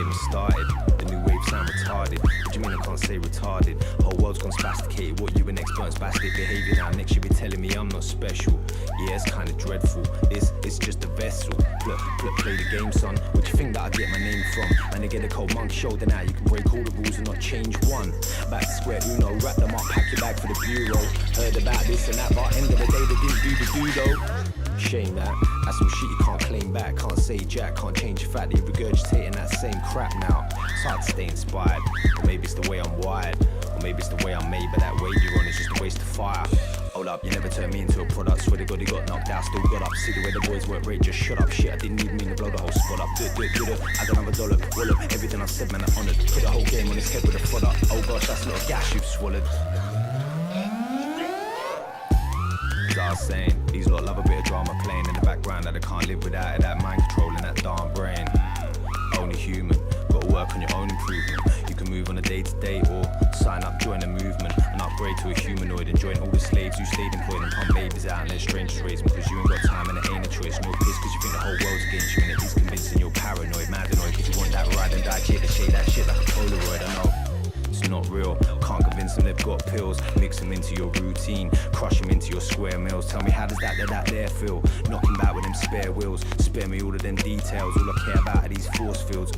even started. The new wave sound retarded. What do you mean I can't say retarded? Whole world's gone spasticated. What you an expert spastic behaviour now? Next you be telling me I'm not special. Yeah, it's kinda dreadful. It's just a vessel. Play the game, son. What do you think that I get my name from? And they get a cold monkey shoulder now. You can break all the rules and not change one. Back to square uno, wrap them up, pack your bag for the bureau. Heard about this and that, but end of the day they didn't do the do though. Shame that. That's some shit you can't claim back. Can't say jack, can't change the fact that you're regurgitating that same crap now. It's hard to stay inspired. Or maybe it's the way I'm wired. Or maybe it's the way I'm made, but that wave you're on is just a waste of fire. Hold up, you never turned me into a product. Swear to God, he got knocked out, still got up. See the way the boys work rate, just shut up. Shit, I didn't even mean to blow the whole spot up. Do it. I got another dollar. Roll up, everything I said, man, I honoured. Put the whole game on his head with a product. Oh gosh, that's a lot of gas you've swallowed. As I was saying, these lot love a bit of drama playing in the background that I can't live without it. That mind controlling that darn brain. Only human, gotta work on your own improvement. You can move on a day-to-day or sign up, join a movement and upgrade to a humanoid and join all the slaves who stayed employed and pump babies out and let strangers raise them because you ain't got time and it ain't a choice. No piss because you think the whole world's against you and it is convincing you're paranoid, mad annoyed because you want that ride and die, shade that shit like a Polaroid. I know it's not real, can't convince them they've got pills. Mix them into your routine, crush them into your square meals. Tell me how does that there feel? Knocking back with them spare wheels, spare me all of them details. All I care about are these force fields.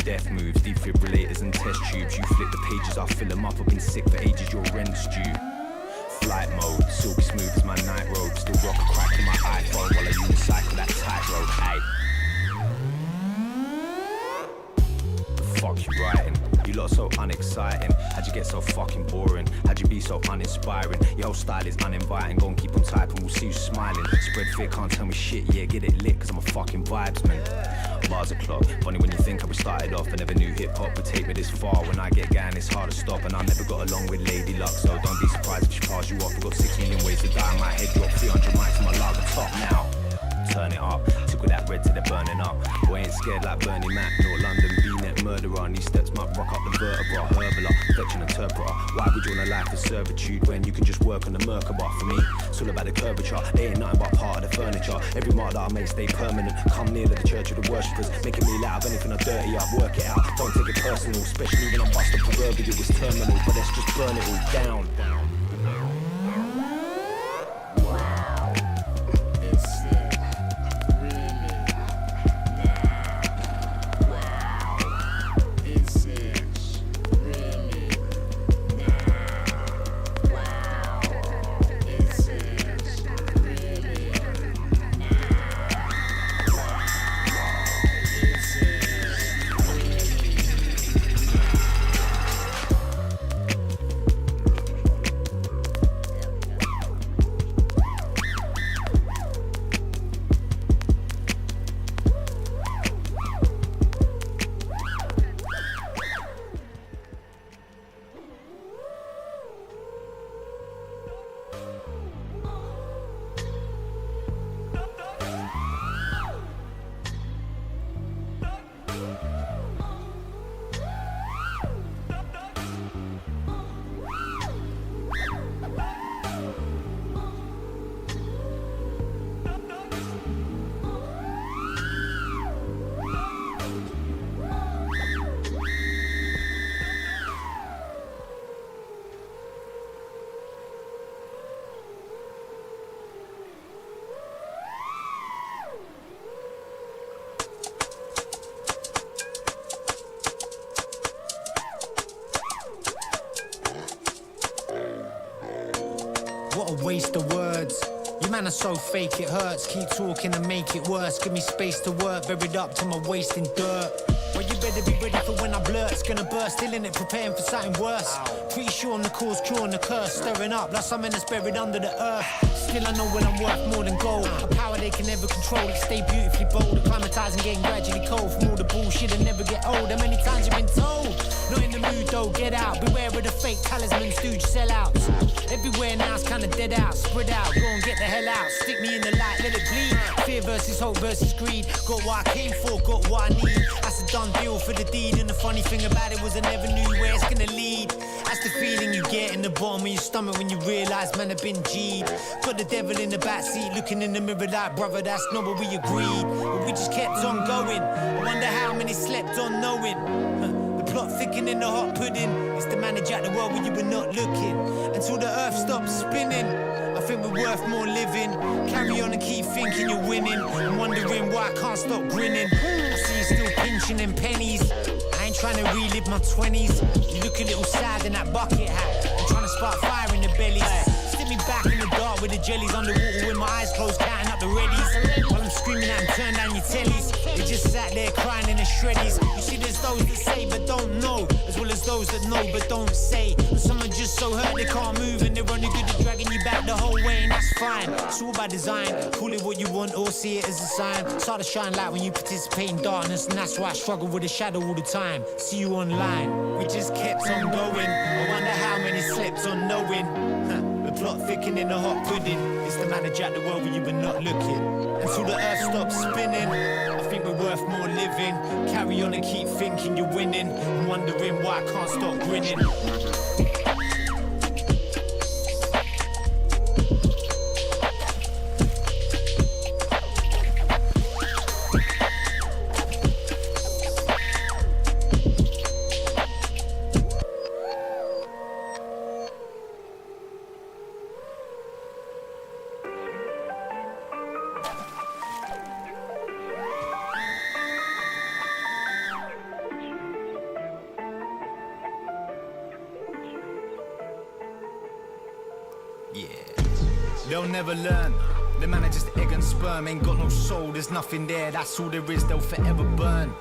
Death moves, defibrillators and test tubes. You flip the pages, I'll fill them up. I've been sick for ages, your rent's due. Flight mode, silky smooth as my night robe. Still rock a crack in my iPhone while I unicycle that tightrope. Hey, the fuck you writing? You lot so unexciting. How'd you get so fucking boring? How'd you be so uninspiring? Your whole style is uninviting. Go and keep on typing, we'll see you smiling. Spread fear, can't tell me shit, yeah, get it lit, cause I'm a fucking vibes man. Bars o'clock, funny when you think how we started off. I never knew hip-hop would take me this far. When I get going, it's hard to stop. And I never got along with Lady Luck, so don't be surprised if she pass you off. We've got 6 million ways to die. My head drop 300 mics on my lager top now. Turn it up, took all that red till they're burning up. Boy ain't scared like Bernie Mac, nor London V-net murderer. And these steps might rock up the vertebra, herbaler, fetching interpreter. Why would you want a life of servitude when you can just work on the Merkaba? For me, it's all about the curvature. They ain't nothing but part of the furniture. Every mark that I make stay permanent. Come near to the church of the worshippers, making me loud of anything I dirty up. Work it out, don't take it personal, especially when I'm busting proverbial. It's terminal, but let's just burn it all down. What a waste of words. You man are so fake it hurts. Keep talking and make it worse. Give me space to work, buried up to my waist in dirt. Well, you better be ready for when I blurt. It's gonna burst, still in it, preparing for something worse. Pretty sure I'm the cause, curing the curse. Stirring up like something that's buried under the earth. Still I know when I'm worth more than gold. A power they can never control, it stay beautifully bold. Acclimatizing, getting gradually cold from all the bullshit and never get old. How many times you've been told? Not in the mood though, get out. Beware of the fake talisman, stooge sellouts. Everywhere now it's kinda dead out, spread out. Go and get the hell out, stick me in the light, let it bleed. Fear versus hope versus greed. Got what I came for, got what I need. That's a done deal for the deed. And the funny thing about it was I never knew where it's gonna lead. That's the feeling you get in the the bottom of your stomach when you realise, man, I've been G'd. Got the devil in the backseat, looking in the mirror like, brother, that's not what we agreed. But we just kept on going. I wonder how many slept on knowing. The plot thickening the hot pudding. It's the manager at the world when you were not looking. Until the earth stops spinning. I think we're worth more living. Carry on and keep thinking you're winning. I'm wondering why I can't stop grinning. I see you still pinching them pennies. I ain't trying to relive my 20s. You look a little sad in that bucket hat. I'm trying to spark fire in the bellies. Stick me back in the dark with the jellies underwater with my eyes closed, counting up the readies. While I'm screaming at them, turn down your tellies. They just sat there crying in the shreddies. You see, there's those that say but don't know, as well as those that know but don't say. And some are just so hurt they can't move, and they're only good at dragging you back the whole way, and that's fine. It's all by design. Call it what you want or see it as a sign. Start to shine light when you participate in darkness, and that's why I struggle with the shadow all the time. See you online. We just kept on going. I wonder how many slept on knowing. The plot thickening the hot pudding. It's the manager at the world when you were not looking. Until the earth stops spinning. I think we're worth more living. Carry on and keep thinking you're winning. I'm wondering why I can't stop grinning. They'll never learn. The man are just egg and sperm. Ain't got no soul, there's nothing there. That's all there is, they'll forever burn.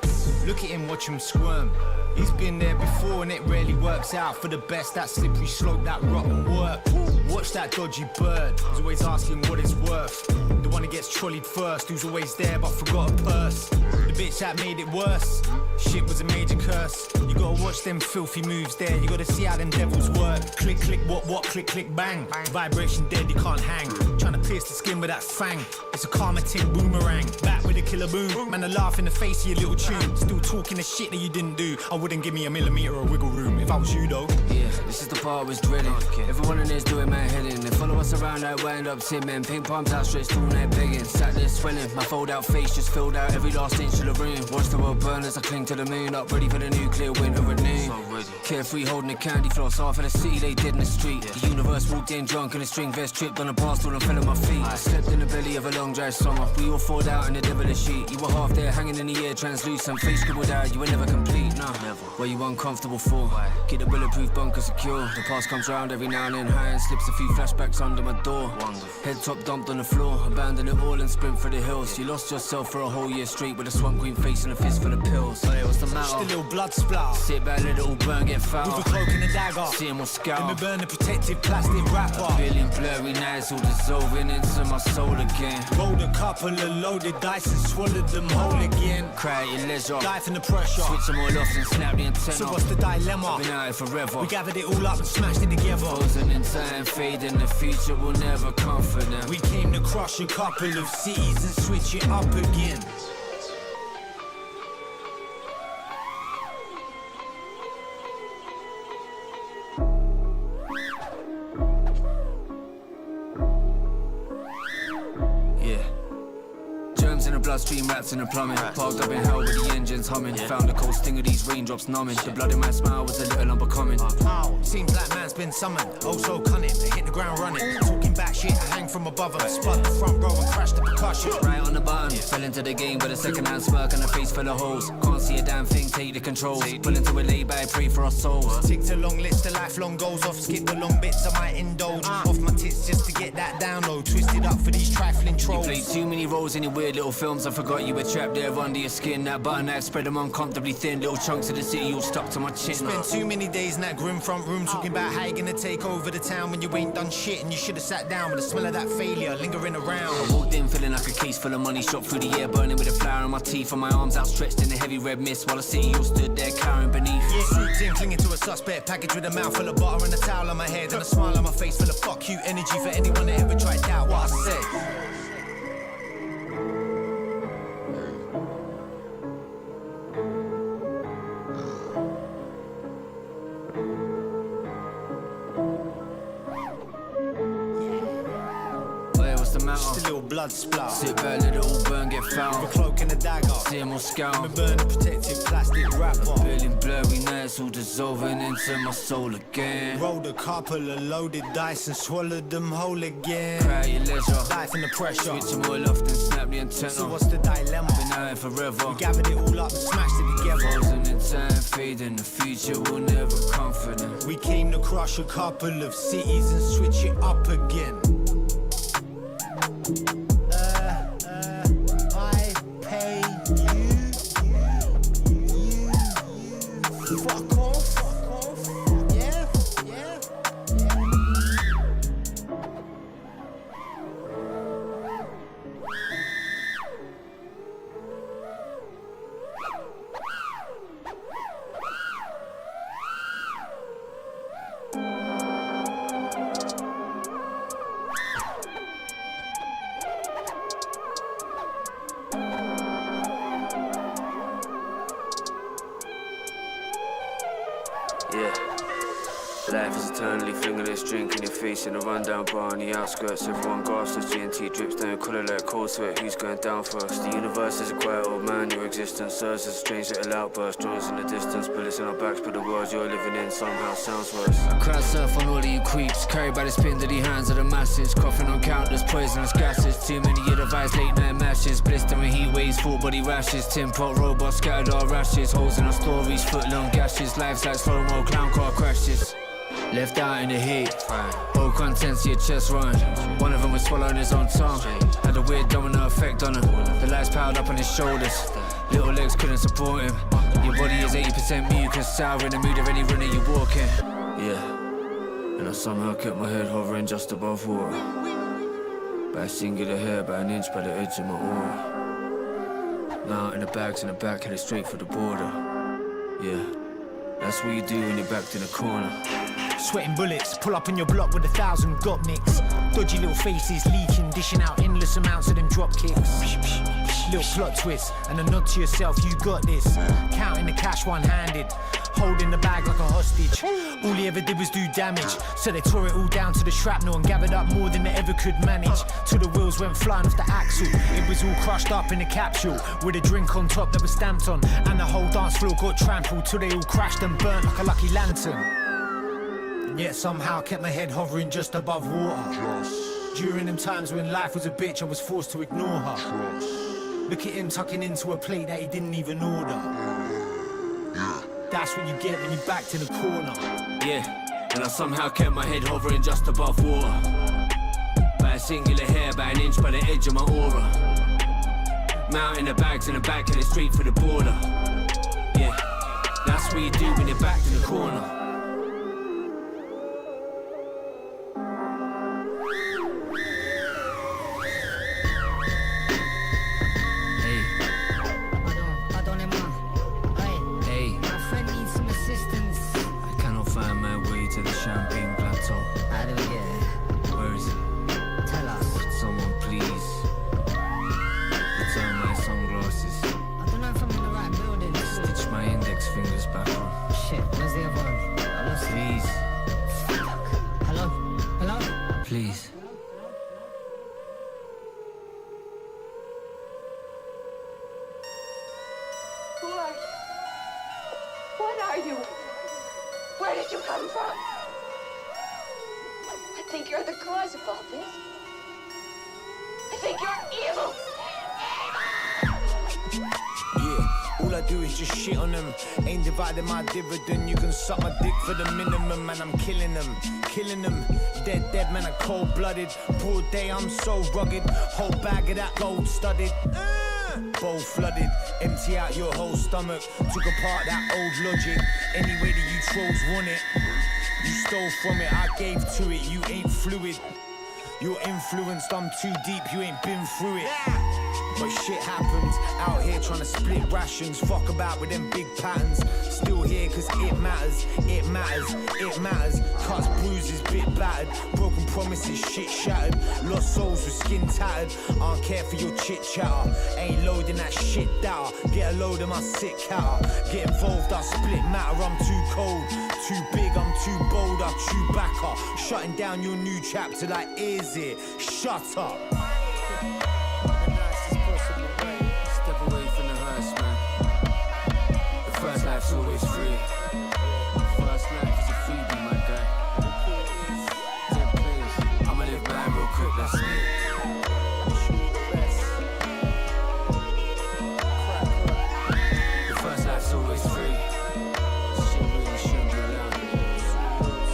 Look at him, watch him squirm. He's been there before and it rarely works out for the best. That slippery slope, that rotten work. Watch that dodgy bird, who's always asking what it's worth. The one who gets trolleyed first, who's always there but forgot a purse. The bitch that made it worse, shit was a major curse. You gotta watch them filthy moves there. You gotta see how them devils work. Click, click, what, click, click, bang. Vibration dead, you can't hang. Trying to pierce the skin with that fang. It's a karma ting boomerang. Back with a killer boom. Man, I laugh in the face of your little tune. Still talking the shit that you didn't do. I wouldn't give me a millimeter of wiggle room if I was you though. Yeah, this is the part I was dreading. Everyone in there's doing man heading. They follow us around like wind up men. Ping palms outstretched all night begging. Sat there swelling, my fold out face just filled out every last inch of the room. Watch the world burn as I cling to the moon. Up ready for the nuclear winter at noon. Carefree holding the candy floss. Half of the city they dead in the street. The universe walked in drunk and a string vest tripped on a bar stool and fell at my feet. I slept in the belly of a long dry summer. We all fought out in the devilish sheet. You were half there hanging in the air translucent. Face scribbled out, you were never complete. Nah, were you uncomfortable for? Keep the bulletproof bunker secure. The past comes round every now and then. High and slips a few flashbacks under my door. Head top dumped on the floor. Abandon it all and sprint for the hills. You lost yourself for a whole year straight with a swamp queen face and a fist full of pills. So what's the matter? Just a little blood splatter. Sit back, let it all burn, get foul. With a cloak and a dagger. See him all scout. Let me burn the protective plastic wrapper. Feeling blurry nights all dissolving into my soul again. Rolled a couple of loaded dice and swallowed them whole again. Cry at your leisure. Die from the pressure. Switch them all off and snap the antenna. So what's the dilemma? Been out here forever. We gathered it all up and smashed it together. Frozen in time, fading, the future will never come for them. We came to crush a couple of cities and switch it up again. Germs in the bloodstream, rats in the plumbing. Parked up in hell with the engines humming. Found the cold sting of these raindrops numbing. The blood in my smile was a little unbecoming. Seems like man's been summoned. Oh so cunning, they hit the ground running. Talking back shit, I hang from above them. Spun the front row and crashed the percussion. Right on the button, fell into the game with a second-hand smirk and a face full of holes. Can't see a damn thing, take the controls. Pull into a lay-by, pray for our souls. Ticked a long list of lifelong goals off. Skip the long bits I might indulge. Off my tits just to get that download. Twisted up for these trifling trolls. You played too many roles in your weird little films. I forgot you were trapped there under your skin. That button knife spread them uncomfortably thin. Little chunks of the city all stuck to my chin. Spent too many days in that grim front room talking about how you gonna take over the town when you ain't done shit. And you should've sat down with the smell of that failure lingering around. I walked in feeling like a case full of money. Shot through the air, burning with a flower in my teeth. And my arms outstretched in the heavy red mist. While the city all stood there cowering beneath. Swooped in, clinging to a suspect. Package with a mouthful of butter and a towel on my head. And a smile on my face full of fuck you energy for anyone that ever tried to doubt what I said. matter. Just a little blood splatter. Sit back, let it all burn, get foul. With a cloak and a dagger. See him all scout. Me burn a protective plastic wrapper. Feeling blurry nights, all dissolving into my soul again. Rolled a couple of loaded dice and swallowed them whole again. Cry at your leisure. Life in the pressure. Switch them all off, then snap the antenna. So what's the dilemma? Been out here forever. We gathered it all up and smashed it together. Frozen in time, fading. The future will never comfort them. We came to crush a couple of cities and switch it up again. I pay you. Fuck off. Yeah. Yeah. Life is eternally fingerless, drink in your face in a rundown bar on the outskirts. Everyone gasps as G&T drips down your collar like cold sweat. Who's going down first? The universe is a quiet old man. Your existence serves as a strange little outburst. Drones in the distance, bullets in our backs, but the world you're living in somehow sounds worse. I crowd surf on all of you creeps, carried by the spindly hands of the masses, coughing on countless poisonous gases. Too many ill-advised late night matches, blistering heat waves, full body rashes. Tin pot robots scattered our rashes, holes in our stories, foot-long gashes. Life's like slow-mo clown car crashes. Left out in the heat, all contents of your chest run. One of them was swallowing his own tongue. Had a weird domino effect on him. The lights piled up on his shoulders. Little legs couldn't support him. Your body is 80% mucus, sour in the mood of any runner you walk in. Yeah, and I somehow kept my head hovering just above water. By a singular hair, by an inch by the edge of my aura. Now in the bags in the back, headed straight for the border. Yeah, that's what you do when you're backed in a corner. Sweating bullets, pull up on your block with 1,000 Gopniks. Dodgy little faces leaking, dishing out endless amounts of them drop kicks. Little plot twist, and a nod to yourself, you got this. Counting the cash one-handed, holding the bag like a hostage. All he ever did was do damage, so they tore it all down to the shrapnel and gathered up more than they ever could manage. Till the wheels went flying off the axle. It was all crushed up in a capsule, with a drink on top that was stamped on. And the whole dance floor got trampled, till they all crashed and burnt like a lucky lantern. Yet somehow kept my head hovering just above water. During them times when life was a bitch, I was forced to ignore her. Look at him tucking into a plate that he didn't even order. That's what you get when you backed in a corner. Yeah, and I somehow kept my head hovering just above water. By a singular hair, by an inch by the edge of my aura. Mounting the bags in the back, headed straight for the border. Yeah, that's what you do when you're backed in the corner. Please. Who are you? What are you? Where did you come from? I think you're the cause of all this. I think you're evil. All I do is just shit on them. Ain't dividing my dividend. You can suck my dick for the minimum, man. I'm killing them. Dead, man. I'm cold-blooded. Broad day, I'm so rugged. Whole bag of that gold-studded. Bowl flooded. Empty out your whole stomach. Took apart that old logic. Any way that you trolls want it. You stole from it, I gave to it. You ain't fluid. You're influenced, I'm too deep. You ain't been through it. But shit happens, out here trying to split rations. Fuck about with them big patterns. Still here cause it matters. Cuts, bruises, bit battered. Broken promises, shit shattered. Lost souls with skin tattered. I don't care for your chit chatter. Ain't loading that shit data. Get a load of my sick counter. Get involved, I split matter. I'm too cold, too big, I'm too bold. I chew backer. Shutting down your new chapter like, is it? Shut up. life's always free. First life is a freebie, my guy. Dead players. I'ma live mine real quick, that's me. The first life's always free. Shit really shouldn't be allowed.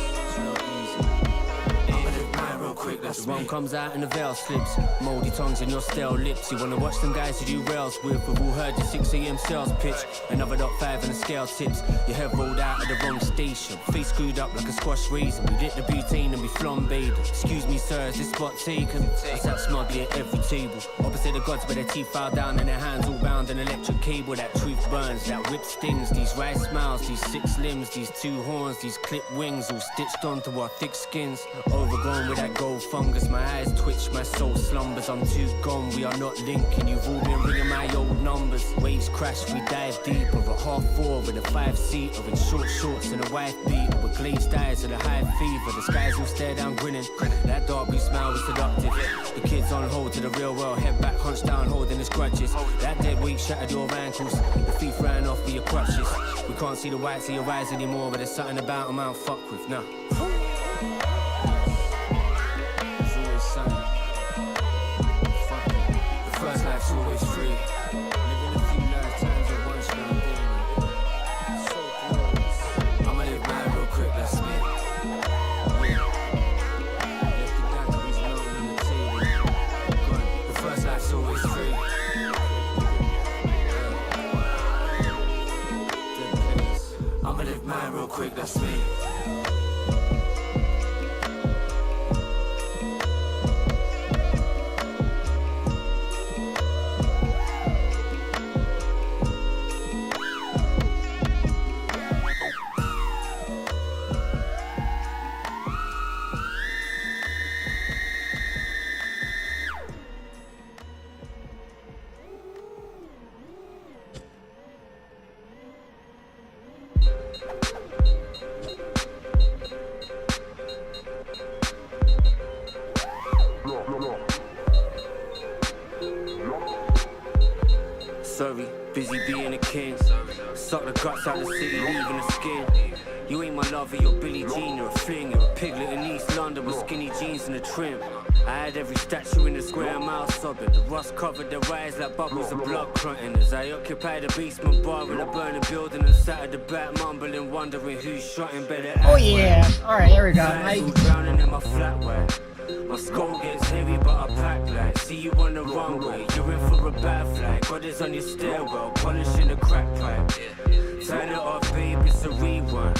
It's real easy. I'ma live mine real quick, that's me. The rum comes out and the veil slips. Moldy tongues in your stale lips. You wanna watch them guys who do rails with. We've all heard your 6 AM sales pitch. Another .5 and the scale tips. Your head rolled out of the wrong station. Face screwed up like a squash raisin. We lit the butane and we flambéed. Excuse me sir, is this spot taken? I sat smugly at every table. Opposite the gods where their teeth fell down and their hands all bound an electric cable. That truth burns, that whip stings. These rice smiles, these 6 limbs, these 2 horns, these clipped wings all stitched onto our thick skins. Overgrown with that gold fungus. My eyes twitch, my soul slumbers. I'm too gone, we are not linking. You've all been ringing my old numbers. Waves crash, we dive deeper. At 4:30 with a 5-seater in short shorts and a wife beater with glazed eyes and a high fever. The skies all stare down grinning. That dark blue smile was seductive. The kids on hold to the real world, head back, hunched down, holding his grudges. That dead weight shattered your ankles. The thief ran off with your crutches. We can't see the whites of your eyes anymore, but there's something about them I don't fuck with now. There's always something. Fuck it. The first life's always free. Living a few lifetimes at once now, daily. So close. I'ma live mine real quick, that's me. Yeah. Left the daiquiris mountain on the table. Gone. The first life's always free. Dead place. I'ma live mine real quick, that's me. Sorry, busy being a king. Suck the guts out the city, leaving the skin. You ain't my lover, you're Billie Jean, you're a fling. You're a piglet in East London with skinny jeans and a trim. I had every statue in the square mile sobbing. The rust covered their eyes like bubbles of blood crunting. As I occupied a basement bar in a burning building and sat at the back mumbling, wondering who's shotting better. Oh yeah, alright, there we go. Drowning in my flat white. My skull gets heavy, but I pack light. See you on the runway, you're in for a bad flight. God is on your stairwell, polishing a crack pipe. Turn it off, babe, it's a rewind.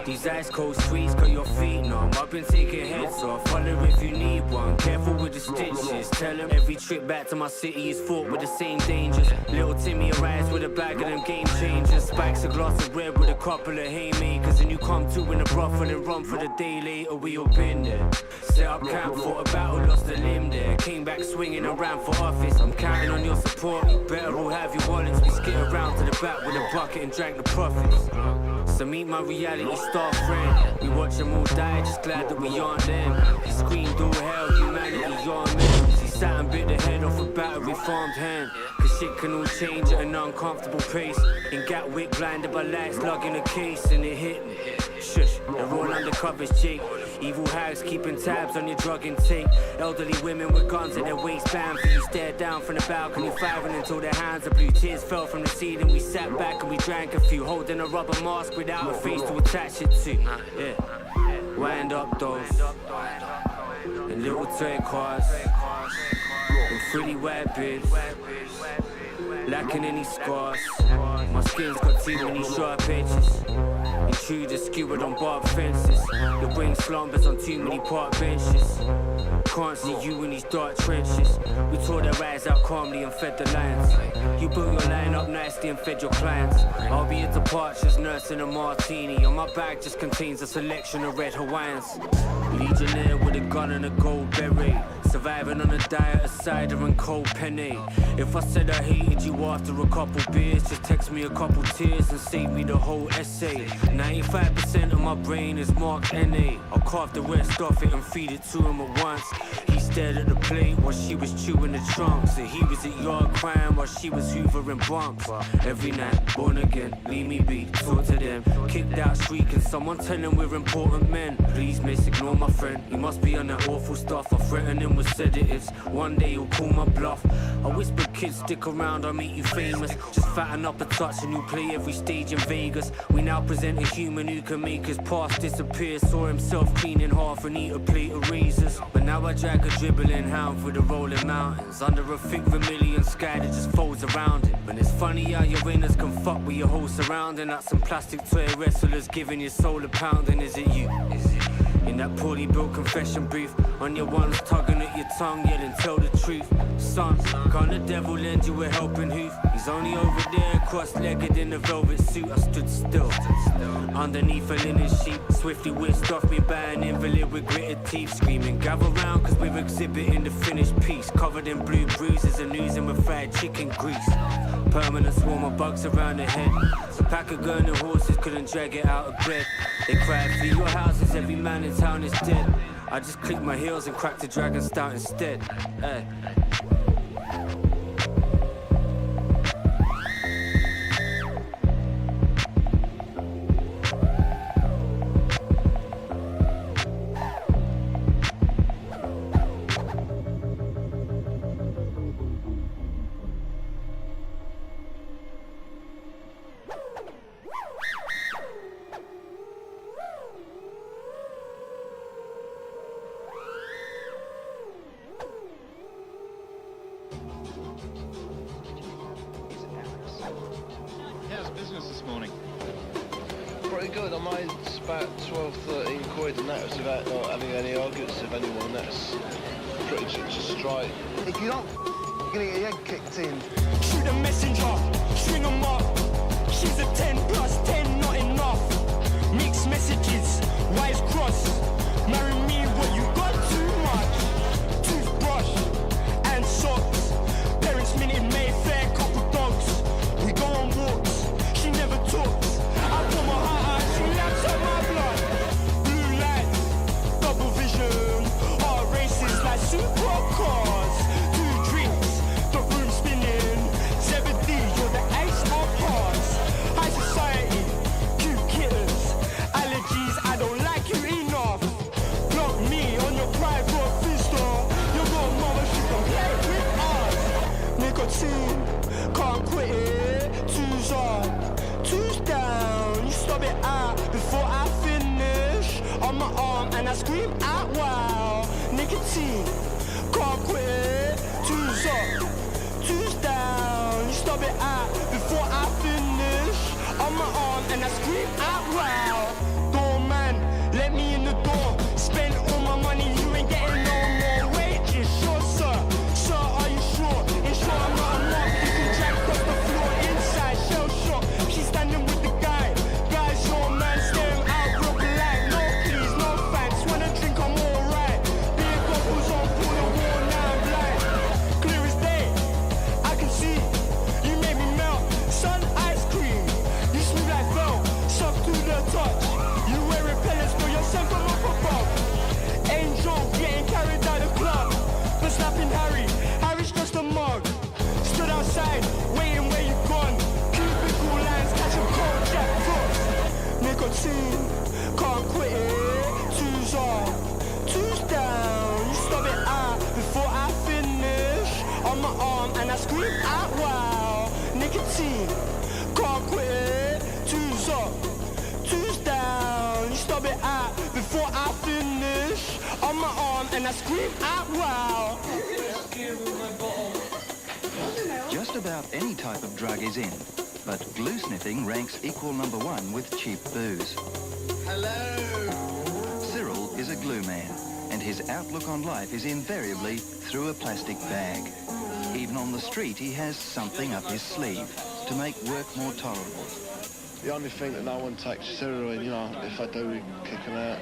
These ice cold streets got your feet numb. I've been taking heads off, wonder if you need one. Careful with the stitches, tell him every trip back to my city is fraught with the same dangers. Little Timmy arrives with a bag of them game changers. Spikes a glass of red with a couple of haymakers. And you come to in a brothel and run for the day later, we all been there. Set up camp, fought a battle, lost a limb there. Came back swinging around for office, I'm counting on your support. You better all have your wallets, we skid around to the back with a bucket and drank the profits. So meet my reality star friend. We watch them all die, just glad that we aren't them. He screamed all hell, humanity, you're men. He sat and bit the head off a battery farmed hand. Cause shit can all change at an uncomfortable pace. In Gatwick, blinded by lights, lugging a case, and it hit me. Shush, they're all undercovers, Jake. Evil hags keeping tabs on your drug intake. Elderly women with guns in their waistband. For you stare down from the balcony, firing until their hands are blue. Tears fell from the ceiling. We sat back and we drank a few, holding a rubber mask without a face to attach it to. Yeah, wind up those and little toy cars and pretty white bits, lacking any scars. My skin's got too many sharp edges. Intruders skewered on barbed fences. The wing slumbers on too many park benches. Can't see you in these dark trenches. We tore their eyes out calmly and fed the lions. You built your line up nicely and fed your clients. I'll be at departures nursing a martini. On my bag just contains a selection of red Hawaiians. Legionnaire with a gun and a gold beret. Surviving on a diet of cider and cold penne. If I said I hated you after a couple beers, just text me a couple tears and save me the whole essay. 95% of my brain is marked NA. I'll carve the rest off it and feed it to him at once. He stared at the plate while she was chewing the trunks, and he was at yard crying while she was hoovering bumps. Every night, born again, leave me be, talk to them. Kicked out shrieking, someone tell him we're important men. Please miss, ignore my friend, he must be on that awful stuff. I threaten him with sedatives, one day he'll call my bluff. I whisper, kids, stick around, I'll make you famous. Just fatten up a touch and you'll play every stage in Vegas. We now present a human who can make his past disappear. Saw himself clean in half and eat a plate of razors. But now I drag a dribbling hound through the rolling mountains, under a thick vermilion sky that just folds around it. And it's funny how your winners can fuck with your whole surrounding. Like some plastic toy wrestlers giving your soul a pounding. Is it you? In that poorly built confession booth, on your ones tugging at your tongue, yelling tell the truth. Son, can't the devil lend you a helping hoof? He's only over there, cross-legged in a velvet suit. I stood still, underneath a linen sheet, swiftly whisked off me by an invalid with gritted teeth, screaming, gather round cause we're exhibiting the finished piece, covered in blue bruises and oozing with fried chicken grease. Permanent swarm of bugs around the head. A pack of gurney horses couldn't drag it out of bed. They cried, flee your houses, every man in town is dead. I just clicked my heels and cracked the dragon stout instead. Hey. How's business this morning? Pretty good. I made about 12, 13 quid, and that was without not having any arguments with anyone. That's pretty just straight. If you don't, you're gonna get your head kicked in. Shoot a messenger, string 'em up. She's a 10 plus 10, not enough. Mixed messages, wires cross. Marry me, what you got too much. Toothbrush and socks. Parents minute Mayfair, couple dogs. We go on walks, she never talks. I put my heart out, she laps up my blood. Blue lights, double vision. Heart races like supercars. 2 drinks, the room spinning. Zebedee, you're the ace of hearts. High society, cute kittens. Allergies, I don't like you enough. Block me on your private vista. Your godmother, she can play with us. Nicotine, can't quit it. 2's on, 2's down. You stop it out before I finish. On my arm and I scream out wow. Nicotine, can't quit it. 2's up, 2's down. You stop it out before I finish. On my arm and I scream out wow. Doorman, let me in the door. Spend all my money, you ain't getting no more wages. Sure, sir. Sir, are you sure? Ensure I'm not a mob. You can drag across the floor inside. Shell shock. She's standing with the guy. Guys, your man, stare him out real polite. No, please, no thanks. Wanna drink, I'm alright. Beer goggles on, pull the wall, now I'm blind. Clear as day, I can see. You made me melt. Sun ice cream. You smooth like velvet. Soft to the touch. You wear repellents for yourself from up above. Angel getting carried out the club. But snapping Harry. Harry's just a mug. Stood outside, waiting where you gone. Cubicle lines, catch a cold Jack Frost. Nicotine, can't quit it. 2's on, 2's down. You stop it out before I finish. On my arm and I scream out wow. Nicotine, can't quit it. 2's up, 2's down. You stop it out before I finish. On my arm and I scream out wow. Just about any type of drug is in, but glue sniffing ranks equal #1 with cheap booze. Hello. Cyril is a glue man, and his outlook on life is invariably through a plastic bag. Even on the street, he has something up his sleeve to make work more tolerable. The only thing that no one takes Cyril in, you know, if I do, we kick him out.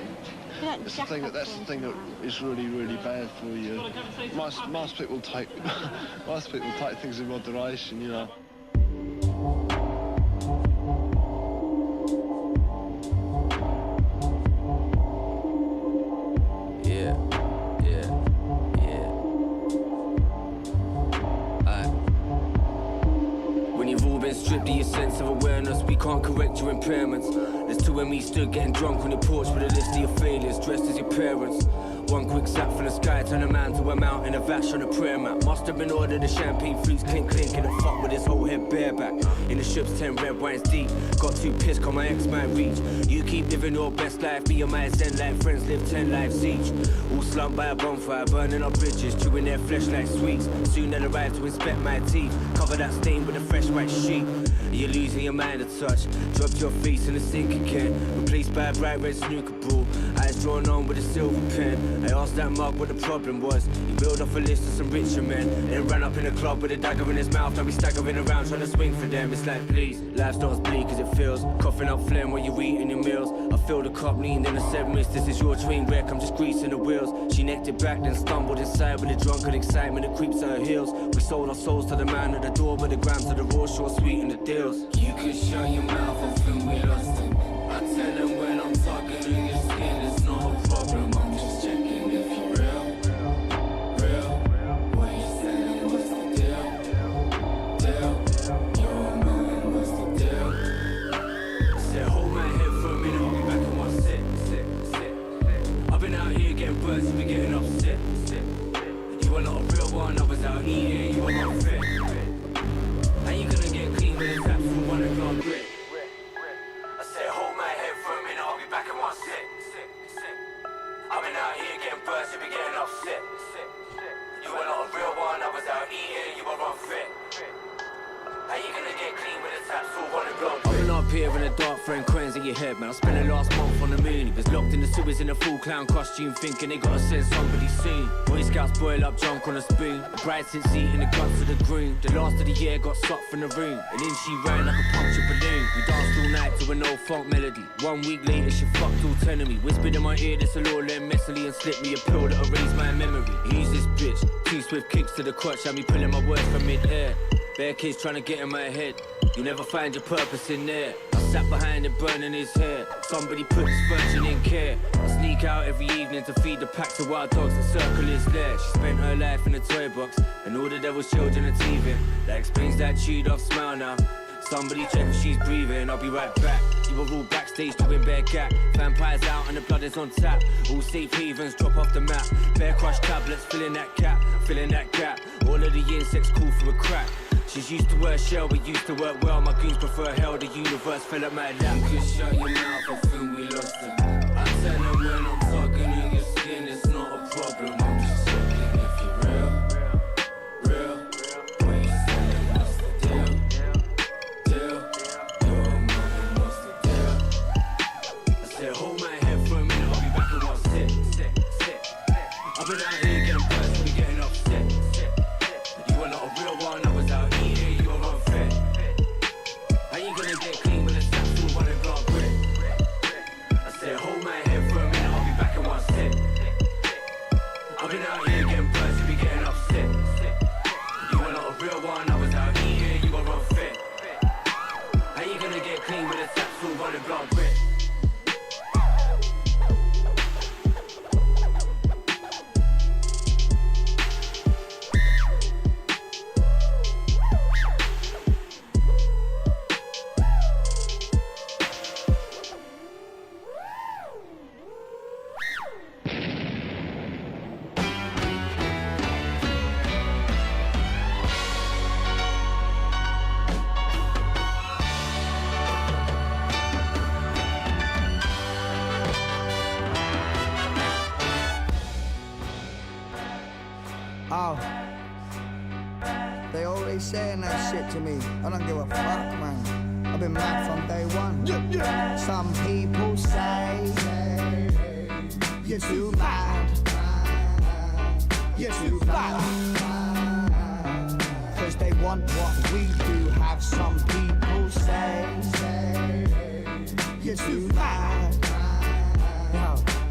That's the thing that is really, really bad for you. Most people take things in moderation, you know. Stripped of your sense of awareness, we can't correct your impairments. There's two when we stood getting drunk on your porch with a list of your failures, dressed as your parents. One quick zap from the sky, turn a man to a mountain, a vash on a prayer mat. Must have been ordered, the champagne flutes clink clink, and a fuck with his whole head bareback. In the ships, 10 red wines deep. Got too pissed, cause my ex-man reach. You keep living your best life, be your man zen like friends live 10 lives each. All slumped by a bonfire, burning our bridges, chewing their flesh like sweets. Soon they'll arrive to inspect my teeth, cover that stain with a fresh white sheet. You're losing your mind a touch, dropped your face in the sink again, replaced by a bright red snooker ball, eyes drawn on with a silver pen. I asked that mug what the problem was. He reeled off a list of some richer men, then ran up in a club with a dagger in his mouth. Now we staggering around trying to swing for them. It's like, please, life's not as bleak as it feels. Coughing up phlegm while you're eating your meals. I feel the cop leaned in and said, miss, this is your train wreck, I'm just greasing the wheels. She necked it back, then stumbled inside with a drunken excitement that creeps at her heels. We sold our souls to the man at the door, but the grams of the raw short sweet and the deals. You can shut your mouth off and we lost him. I tell him when I'm talking to your skin, it's not a problem. I'm just checking if you're real. What you saying, what's the deal? You're a man, what's the deal? Said hold my head for a minute, I'll be back in one sit. I've been out here getting birds, you be getting upset. You are not a real one, I was out eating, you are not fit. How you gonna get clean with a tap from one o'clock grit? I said hold my head for a minute, I'll be back in one sit. I've been out here getting burst, you be getting upset. You are not a real one, I was out eating, you are unfit. How you gonna get clean with a tap from one o'clock grit? I've been up here in the dark, throwing coins in your head, man. I spent the last month on the moon. He was locked in the sewers in a full clown costume, thinking they gotta send somebody soon. Boy Scouts boil up drunk on a spoon. The bride sits seat in the guts of the groom. The last of the year got sucked from the room, and in she ran like a punctured balloon. We danced all night to an old funk melody. 1 week later she fucked all 10 of me. Whispered in my ear this'll all end messily, and slipped me a pill that erased my memory. Use this bitch, 2 swift kicks to the crotch, had me pulling my words from mid-air. Bare kids trying to get in my head. You'll never find your purpose in there. I sat behind him burning his hair. Somebody put his virgin in care. I sneak out every evening to feed the packs of wild dogs and circle his lair. She spent her life in a toy box, and all the devil's children are teething. That explains that chewed off smile now. Somebody check if she's breathing, I'll be right back. You were all backstage doing bare cat. Vampires out and the blood is on tap. All safe havens drop off the map. Bear crushed tablets filling that gap. All of the insects call for a crack. She's used to work shell, but used to work well. My goons prefer hell, the universe fell at my lap. You can shut your mouth, I think we lost him. I tell them when I'm talking in your skin, it's not a problem. I'm just checking if you're real. What you saying, what's the deal? You're a man, what's the deal? I said hold my head for a minute, I'll be back in one sit. I've been out here getting burst, we getting upset. You are not a real one, I was out eating, you are unfit. How you gonna get clean with a tap through one and block grit? I said hold my head for a minute, I'll be back in one sit. I've been out here getting burst, you be getting upset. You are not a real one, I was out eating, you are unfit. How you gonna get clean with a tap through one and block grit? Oh, they always saying that shit to me. I don't give a fuck, man. I've been mad from day one. Some people say you're too mad. You're too bad. 'Cause they want what we do have. Some people say you're too mad.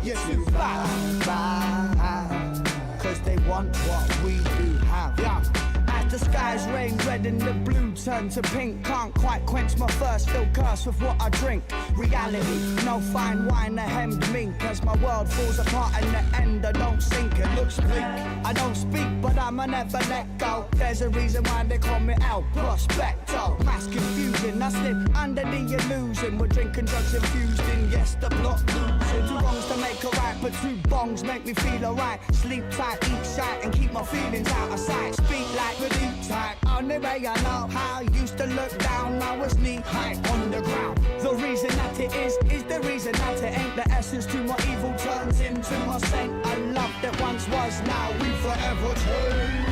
You're too bad, bad. Cause they want what we do have. Yeah. As the skies rain red and the blue turn to pink, can't quite quench my thirst, still cursed with what I drink. Reality, no fine wine, a hemmed mink. As my world falls apart in the end, I don't sink, it looks bleak. I don't speak, but I'ma never let go. There's a reason why they call me El Prospecto. Mass confusion, I slip under the illusion. We're drinking drugs infused in, yes, the plot losing. Two wrongs to make a right, but two bongs make me feel alright. Sleep tight, eat shite, and keep my feelings out of sight. Speak like with each type. Only way I know how. Used to look down, now it's knee high on the ground. The reason that it is the reason that it ain't. The essence to my evil turns into my saint. A love that once was, now we forever change.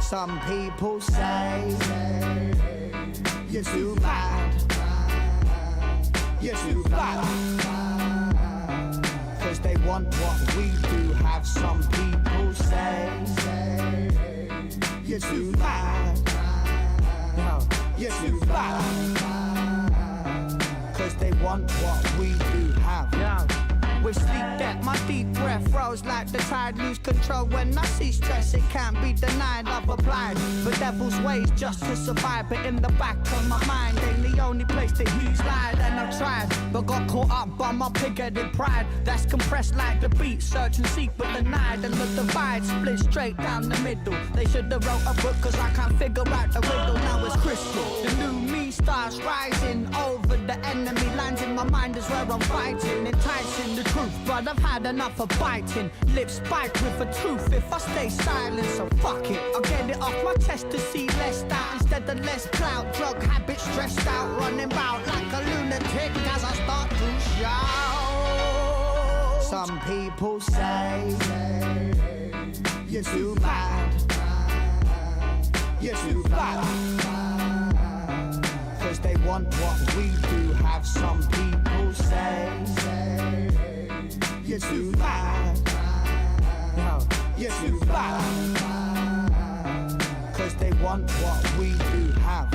Some people say you're too bad, you're too bad. Cause they want what we do have. Some people say you're too bad, you're too bad. Cause they want what we do have. With sleep debt, my deep breath rose like the tide. Lose control when I see stress, it can't be denied. I've applied the devil's ways just to survive, but in the back of my mind ain't the only place that he slide. And I've tried, but got caught up by my pig-headed pride. That's compressed like the beat, search and seek but denied. And the divide split straight down the middle. They should have wrote a book cause I can't figure out the riddle. Now it's crystal, the new me starts rising over the enemy lines. In my mind is where I'm fighting, enticing the truth, but I've had enough of biting. Lips spiked with the truth if I stay silent, so fuck it. I'll get it off my chest to see less doubt instead of less clout. Drug habit stressed out, running about like a lunatic as I start to shout. Some people say you're too bad, you're too bad. Cause they want what we do have. Some people say you're too bad, you're too bad. Cause they want what we do have.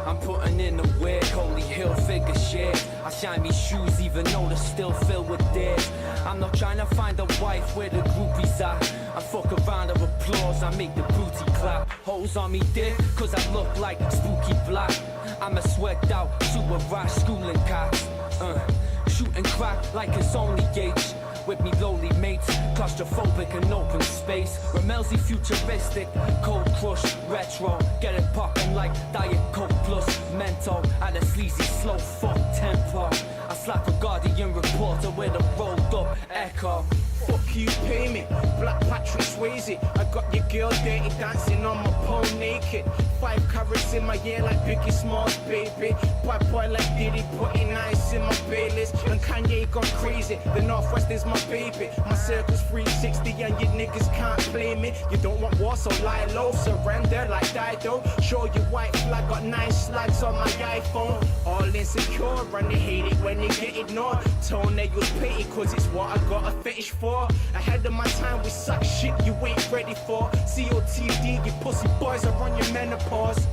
I'm putting in the work, holy hill figure shit. I shine me shoes even though they're still filled with dirt. I'm not trying to find a wife where the groupies are. I fuck a round of applause, I make the booty clap. Hoes on me dick, cause I look like spooky black. I'm a sweat out to a rash schooling cats. Shooting crack like it's only gauge. With me lowly mates, claustrophobic in open space. Ramelzy futuristic, cold crush, retro. Get it poppin' like Diet Coke plus menthol. At a sleazy slow fuck tempo. I slap a Guardian reporter with a rolled up echo. Fuck you, pay me. Black Patrick Swayze. I got your girl dirty dancing on my pole naked. 5 carats in my ear like Biggie Smalls, baby. Bad boy like Diddy putting ice in my Baileys. And Kanye gone crazy. The Northwest is my baby. My circle's 360 and you niggas can't play me. You don't want war, so lie low. Surrender like Dido. Show your white flag, got 9 slugs on my iPhone. All insecure and they hate it when they get ignored. Toenails pity cause it's what I got a fetish for. Ahead of my time we suck shit you ain't ready for. COTD, you pussy boys are on your menopause.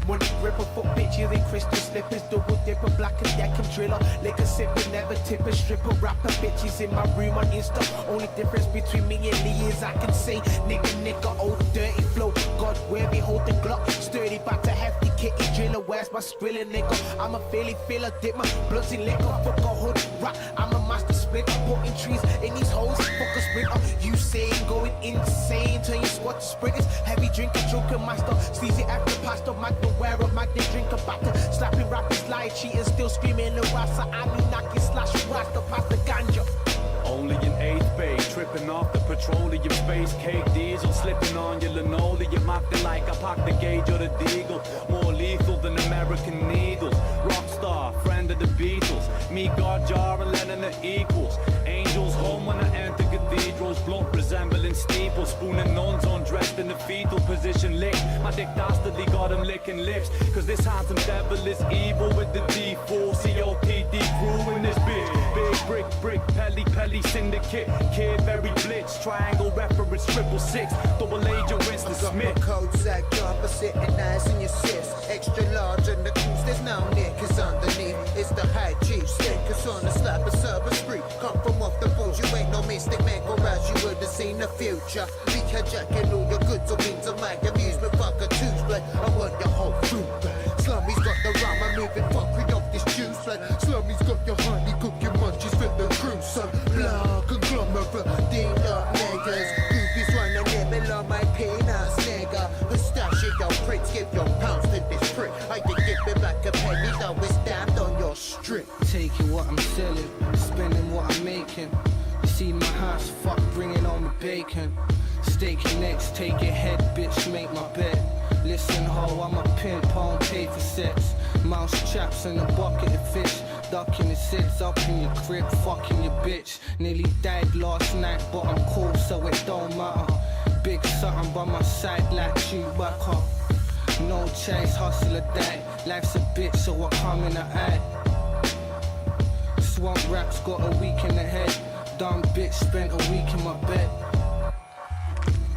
Money gripper, fuck bitches in crystal slippers. Double dipper, black and deck and driller. Liquor sipper, never tipper. Stripper, rapper, bitches in my room on Insta. Only difference between me and Lee is I can say nigga, old dirty flow. God, where we hold the Glock. Sturdy back to hefty kitty driller. Where's my skrilla nigga? I'm a Philly filler, dip my bloods in liquor. Fuck a hood rock, I'm a master split. Putting trees in these holes, fuck a sprinter. You saying going insane, turn your squad to sprinters. Heavy drinker, drunken master. Sleazy after pastor, magnet wearer, magnet drinker batter. Slapping rappers, lie cheating, still screaming the rasa. Anunnaki slash rasta past the ganja. Only in 8th bay, tripping off the petroleum space cake diesel, slipping on your linoleum, acting like I packed the gauge or the deagle. More lethal than American needles. Rockstar, friend of the Beatles. Me, God, Jar, and Lennon are equals. Angels home when I enter cathedrals, blunt resembling steeples. Spooning nuns undressed in the fetal position, lick. My dick dastardly got him licking lips. Cause this handsome devil is evil with the D4 COPD crew in this bitch. Big brick, Pelly, syndicate. Kid, very blitz. Triangle reference, 666. Double agent, Winston Smith. Cold sack jumper sitting nice in your sis. Extra large on the cruise, there's no knickers underneath. It's the high chief, stickers on the slap of server street. Come from off the boat, you ain't no mystic man, or else you would've seen the future. We hijacking all your goods or means of my amusement. Fuck a Tuesday, I want your whole fruit bag. Slummy's got the rum, I'm moving fuckery off this juice like Slummy's got your honey, cook your munchies for the cruise. Some blood conglomerate, D-Love niggas. Groupies wanna nibble on my peanuts, nigga. Pistachio prints, give your pounds to this prick. I can give it back a penny, though it's damned on your strip. Taking what I'm selling, spending what I'm making. You see my house, fuck bringing on the bacon. Steak your necks, take your head, bitch, make my bed. Listen ho, I'm a pimp, I don't pay for sex. Mouse traps in a bucket of fish. Ducking the sits up in your crib, fucking your bitch. Nearly died last night, but I'm cool, so it don't matter. Big something by my side like Chewbacca. No chase, hustle or die. Life's a bitch, so I come in the eye. Swamp raps got a week in the head. Dumb bitch spent a week in my bed.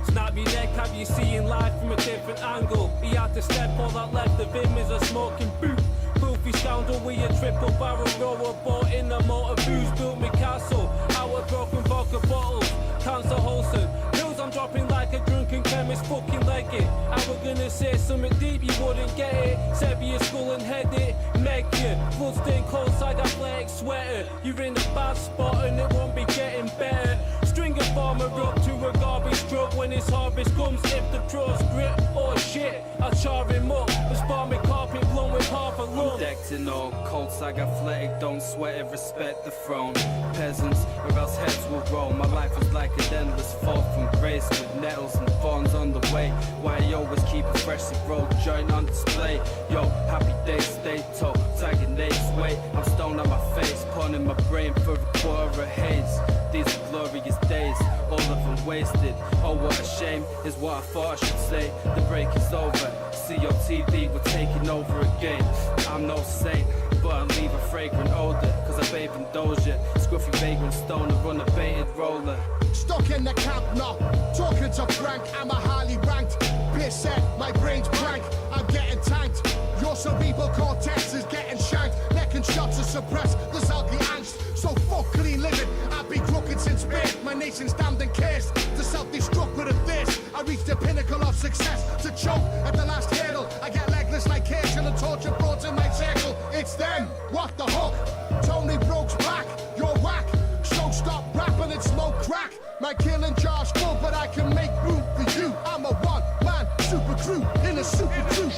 Snap your neck, have you seeing life from a different angle? He had to step, all that left of him is a smoking boot. Filthy scoundrel with a triple barrel roller, bought in the motor booze, built me castle. Out of broken vodka bottles, cancer wholesome. Pills I'm dropping like a drunken chemist, fucking like it. I was gonna say something deep, you wouldn't get it. Sever your skull and head it, make you. Bloodstained cold side athletic sweater. You're in a bad spot and it won't be getting better. String a farmer up to a garbage truck when his harvest comes. If the pros grip, oh shit, I char him up. The spar me carpet blown with half a lung. Decked in all, cold sag athletic, don't sweat it, respect the throne. Peasants, or else heads will roll. My life is like an endless fall from grace with nettles and thorns on the way. Why I always keep a freshly rolled joint on display. Yo, happy days, stay tall, tagging days, wait. I'm stoned on my face, pawning my brain for a quarter of haze. These are glorious days, all of them wasted. Oh, what a shame, is what I thought I should say. The break is over, COTV, we're taking over again. I'm no saint, but I leave a fragrant odor, cause I bathe in Doja. Scruffy vagrant stoner, run a baited roller. Stuck in the camp now, talking to Frank, I'm a highly ranked. Piss set, my brain's blank, I'm getting tanked. Your cerebral cortex is getting shanked. Neck and shots are suppressed, there's ugly angst. So fuck clean living, I've been crooked since birth. My nation's damned and cursed, to self-destruct with a thirst. I reach the pinnacle of success, to choke at the last hurdle. I get legless like Herschel and torture broads in my circle. It's them, what the hook? Tony Broke's back, you're whack. So stop rapping and smoke crack. My killing jar's full, but I can make room for you. I'm a one-man super crew in a super crew.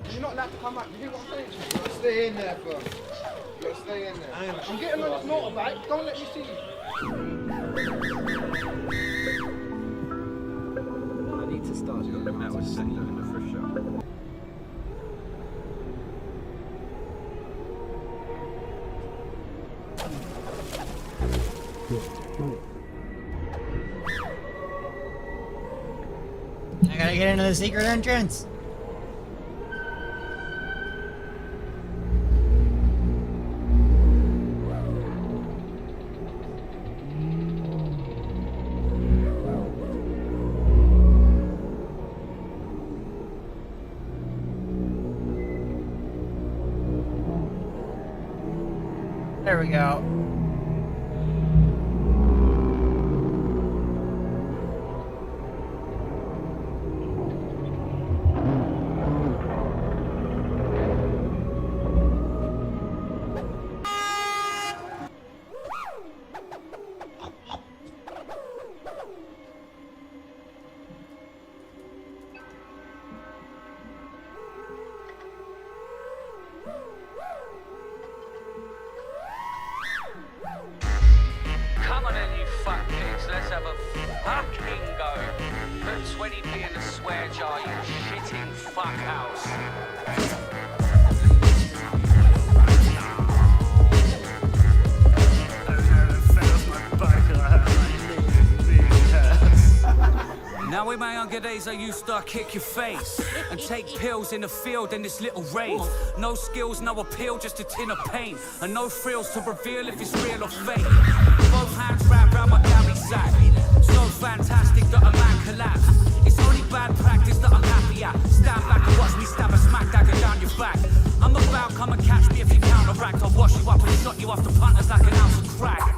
You're not allowed to come back. You hear what I'm saying? You gotta stay in there, bro. You gotta stay in there. I'm getting on this motorbike. Don't let me see you. I need to start doing that with Sendo in the thrift shop. I gotta get into the secret entrance. There we go. Come on then, you fuck pigs, let's have a fucking go. Put 20p in the swear jar, you shitting fuck house. Now in my younger days I used to kick your face and take pills in the field in this little rave. No skills, no appeal, just a tin of pain. And no frills to reveal if it's real or fake. Both hands wrapped round my gammy sack. So fantastic that a man collapsed. It's only bad practice that I'm happy at. Stand back and watch me stab a smack dagger down your back. I'm about, come and catch me if you counteract. I'll wash you up and shot you off the punters like an ounce of crack.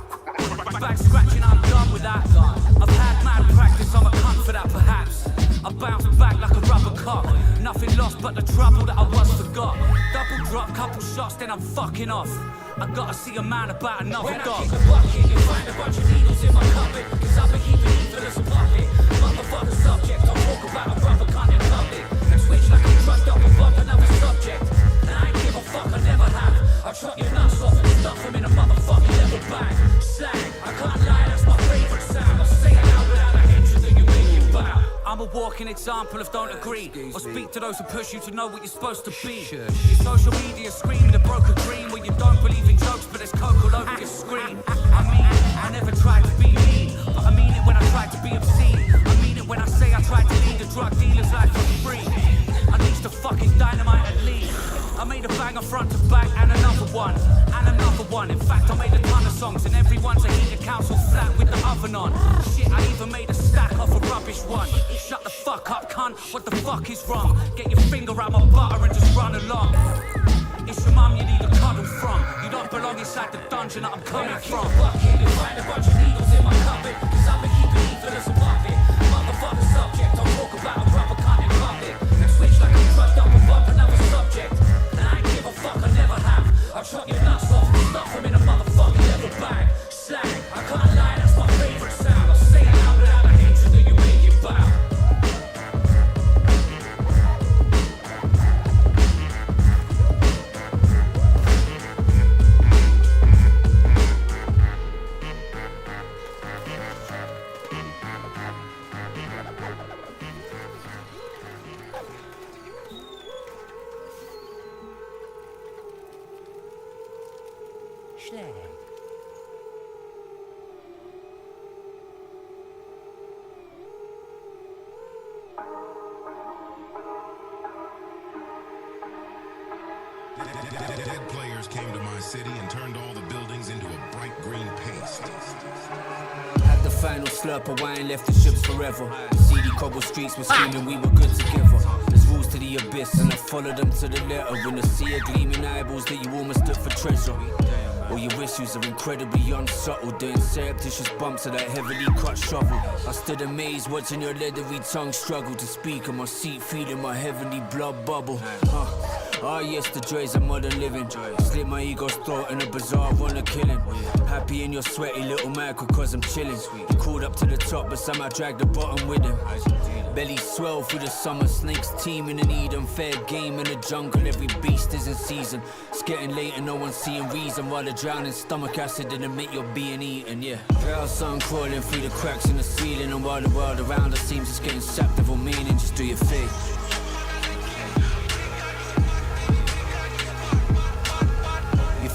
Back scratching, I'm done with that. I've had mad practice, I'm a cunt for that perhaps. I bounce back like a rubber cock. Nothing lost but the trouble that I once forgot. Double drop, couple shots, then I'm fucking off. I gotta see a man about another dog. When I kick a bucket, you find a bunch of needles in my cupboard. Cause I've been keeping evil as a puppet. Motherfucker subject, don't talk about a rubber cunt in public. And switch like a truck up above another subject. And I ain't give a fuck, I never have. I truck your nuts off and stuff them in a motherfucking leather bag. Slang, I can't lie, that's my favourite sound. I say it out without a hatred that you make it bow. I'm a walking example of don't agree. Or speak to those who push you to know what you're supposed to be. Your social media screaming a broken dream where you don't believe in jokes but there's coke all over your screen. I mean, I never tried to be mean, but I mean it when I tried to be obscene. I mean it when I say I tried to lead a drug dealer's life for free. Unleashed a fucking dynamite and leave. I made a banger front to back and another one. And another one. In fact, I made a ton of songs and everyone's a heated council flat with the oven on. Shit, I even made a stack off a rubbish one. Shut the fuck up, cunt. What the fuck is wrong? Get your finger out my butter and just run along. It's your mum you need a cuddle from. You don't belong inside the dungeon that I'm coming from. You find a bunch of needles in my cupboard. Cause I've been keeping evil as a puppet. Motherfucker subject, don't talk about a rubber cunt in public. And switch like a truck up above another subject. And I ain't give a fuck, I never have. I truck your nuts off and stuff them in a motherfucking leather bag. Slang, I can't lie, that's my favourite sound. I say it out without a hatred that you make it bow. Dead players came to my city and turned all the buildings into a bright green paste. Had the final slurp of wine, left the ships forever. The seedy cobble streets were screaming we were good together. There's rules to the abyss and I followed them to the letter. In the sea of gleaming eyeballs that you almost took for treasure. All your issues are incredibly unsubtle. Doing surreptitious bumps of that heavily cut shovel. I stood amazed watching your leathery tongue struggle to speak on my seat, feeling my heavenly blood bubble. Ah yes, the joys of modern living. Slit my ego's throat in a bizarre run of killing. Happy in your sweaty little Michael cause I'm chilling. He crawled up to the top but somehow dragged the bottom with him. Belly swell through the summer, snakes teeming and Eden. Fair game in the jungle, every beast is in season. It's getting late and no one's seeing reason why the drowning stomach acid didn't make your being eaten, yeah. Pale sun crawling through the cracks in the ceiling. And while the world around us seems it's getting sapped of all meaning, just do your thing.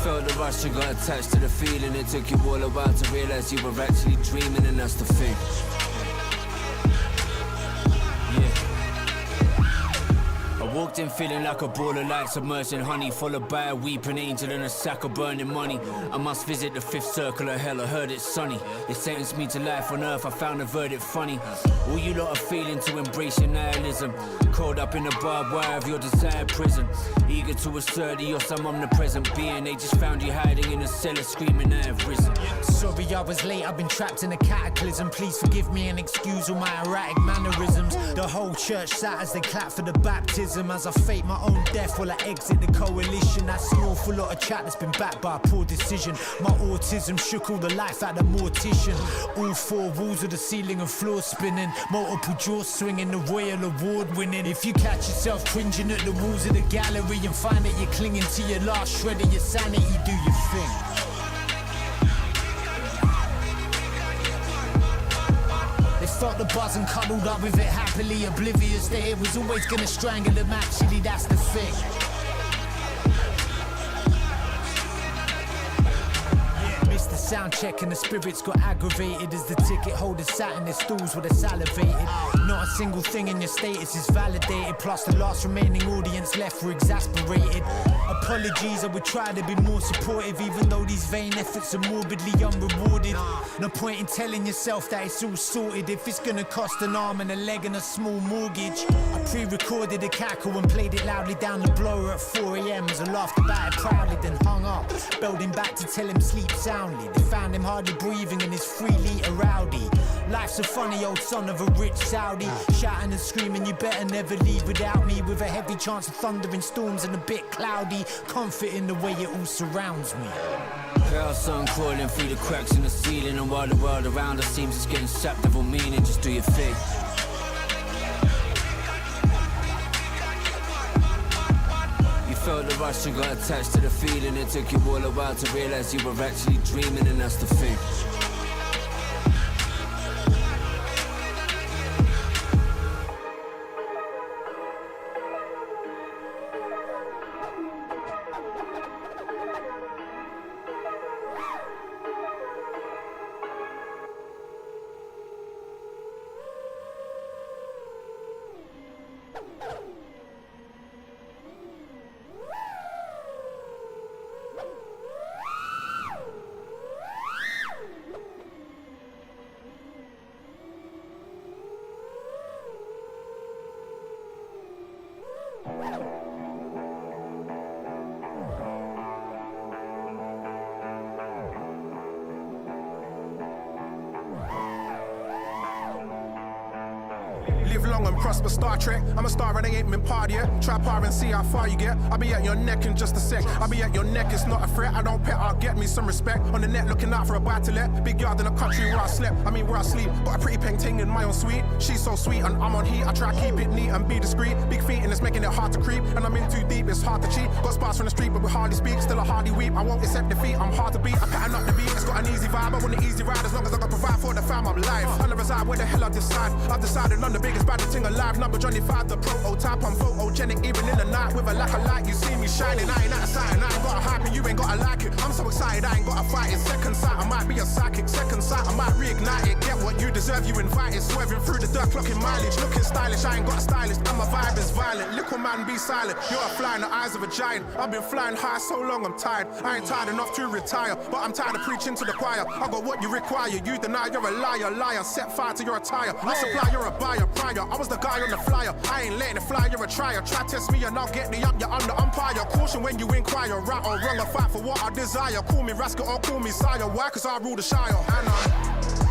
Felt the rush, you got attached to the feeling. It took you all a while to realize you were actually dreaming, and that's the thing. Yeah. I Walked in feeling like a ball of light submerged in honey, followed by a weeping angel and a sack of burning money. I must visit the fifth circle of hell, I heard it's sunny. They sentenced me to life on earth, I found the verdict funny. All you lot are failing to embrace your nihilism, caught up in the barbed wire of your desired prison. Eager to assert that you're some omnipresent being. They just found you hiding in a cellar screaming I have risen. Sorry I was late, I've been trapped in a cataclysm. Please forgive me and excuse all my erratic mannerisms. The whole church sat as they clapped for the baptism. As I fake my own death while I exit the coalition. That's an awful lot of chat that's been backed by a poor decision. My autism shook all the life out of mortician. All four walls of the ceiling and floor spinning. Multiple jaws swinging, the Royal Award winning. If you catch yourself cringing at the walls of the gallery and find that you're clinging to your last shred of your sanity, do your thing. They felt the buzz and cuddled up with it happily, oblivious that it was always gonna strangle them. Actually, that's the thing. Missed the sound check and the spirits got aggravated as the ticket holders sat in their stools with a salivated. Not a single thing in your status is validated, plus the last remaining audience left were exasperated. Apologies, I would try to be more supportive, even though these vain efforts are morbidly unrewarded. No point in telling yourself that it's all sorted if it's gonna cost an arm and a leg and a small mortgage. I pre-recorded a cackle and played it loudly down the blower at 4 AM as I laughed about it proudly, then hung up, belled him back to tell him sleep soundly. They found him hardly breathing in his 3-litre rowdy. Life's a funny old son of a rich Saudi, shouting and screaming, you better never leave without me, with a heavy chance of thunder and storms and a bit cloudy. Comfort in the way it all surrounds me. Girl, sun crawling through the cracks in the ceiling, and while the world around us seems it's getting sapped of all meaning, just do your thing. You felt the rush and got attached to the feeling. It took you all a while to realize you were actually dreaming, and that's the thing. Live long and prosper, Star Trek. I'm a star and I ain't been part yet. Try par and see how far you get. I'll be at your neck in just a sec. I'll be at your neck, it's not a threat. I don't pet, I'll get me some respect. On the net looking out for a buy to let. Big yard in the country where I slept, I mean where I sleep. Got a pretty painting in my own suite. She's so sweet and I'm on heat. I try to keep it neat and be discreet. Big feet and it's making it hard to creep. And I'm in too deep, it's hard to cheat. Got spars from the street but we hardly speak. Still I hardly weep, I won't accept defeat. I'm hard to beat, I pattern up the beat. It's got an easy vibe, I want an easy ride. As long as I got provide for the fam, I'm live. I never reside where the hell I decide. I've decided I'm the biggest baddest thing alive. Number Johnny 5, the prototype. I'm photogenic even in the night. With a lack of light, you see me shining. I ain't out of sight and I ain't got a hype and you ain't gotta like it. I'm so excited, I ain't gotta fight it. Second sight, I might be a psychic. Second sight, I might reignite it. Get what you deserve, you invited. Swerving through the dirt, clocking mileage. Looking stylish, I ain't got a stylist. And my vibe is violent. Little man, be silent. You're a fly in the eyes of a giant. I've been flying high so long, I'm tired. I ain't tired enough to retire, but I'm tired of preaching to the choir. I got what you require. You deny, you're a liar, liar. Set fire to your attire. I supply, you're a buyer, prior. I was the guy on the flyer. I ain't letting it fly, you're a trier. Try test me and I'll get the up, you're under umpire. Caution when you inquire, right or wrong, I fight for what I desire. Call me rascal or call me sire. Why? Cause I rule the shire. And I'm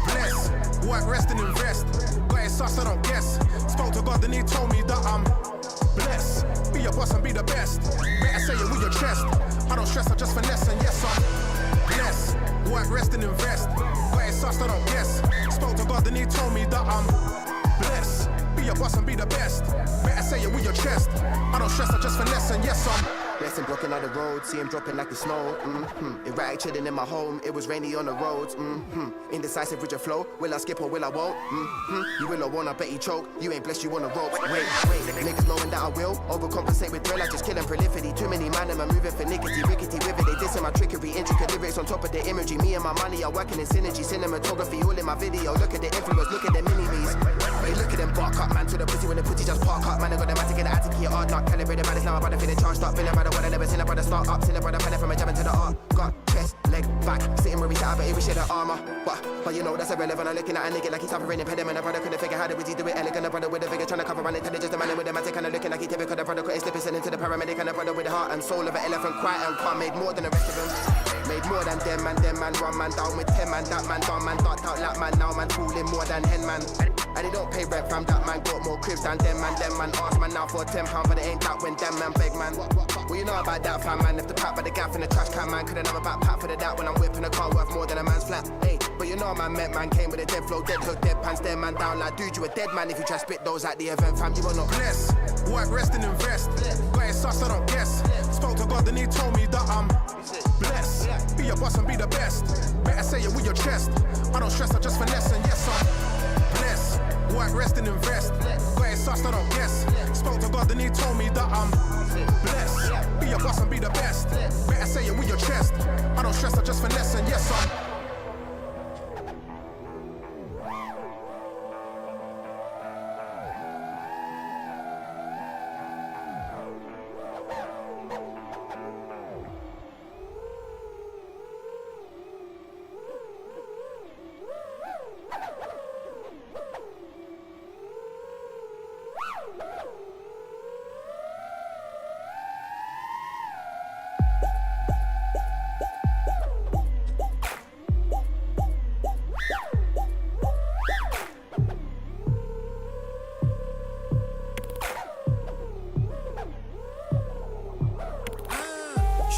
blessed, work, rest and invest. Got it sus, I don't guess. Spoke to God and he told me that I'm blessed. Be a boss and be the best. Better say it with your chest. I don't stress, I just finesse and yes, I'm blessed. Work, rest and invest. Got it sus, I don't guess. Spoke to God and he told me that I'm blessed. Be a boss and be the best. Better say it with your chest. I don't stress, I just finesse and yes, I'm blessing blocking out the road, see him dropping like the snow. Erratic chilling in my home, it was rainy on the roads. Indecisive with your flow, will I skip or will I won't? You will or won't, I bet you choke. You ain't blessed, you on the ropes. Wait, niggas knowing that I will overcompensate with drill, I just killing prolificity. Too many man, I'm moving for nickety, rickety with it. They dissing my trickery, intricate lyrics on top of the imagery. Me and my money are working in synergy, cinematography all in my video. Look at the influence, look at the mini-me's. Hey, look at them bark up, man. To the pussy when the pussy just park up, man. I got them attic in the attic, here hard knock. Calibrated man, it's now my brother feeling charged up. Been a brother, what I never seen a brother start up. Seen a brother penny from a jamming to the art. Got chest, leg, back, sitting where we sat, but he wish he had armor. But you know that's irrelevant. I'm looking at a nigga like he's suffering impediment. A brother couldn't figure how did he do it elegant. A brother with a figure trying to cover an intelligence. A man with a matic and looking like he typical. The brother couldn't slip his into the paramedic. And a brother with the heart and soul of an elephant, quiet and calm. Made more than the rest of them. Made more than them man, run man down with 10 man, that man down man, darked out like man, now man fooling more than hen man. And they don't pay rent fam, that man got more cribs than them man, ask man now for £10, but it ain't that when them man beg man. Well you know about that fam man, if the pack by the gap in the trash can man, couldn't have a backpack for the that when I'm whipping a car worth more than a man's flat. Hey, but you know man met man, came with a dead flow, dead hook, dead pants, dead man down like dude, you a dead man if you try spit those at the event fam, you are not blessed. Work, rest and invest. Got it sus, I don't guess. Spoke to God and he told me that I'm blessed. Be your boss and be the best. Better say it with your chest. I don't stress, I just finesse and yes, I'm blessed. Work, rest and invest. Got it sus, I don't guess. Spoke to God and he told me that I'm blessed. Be your boss and be the best. Better say it with your chest. I don't stress, I just finesse and yes, I'm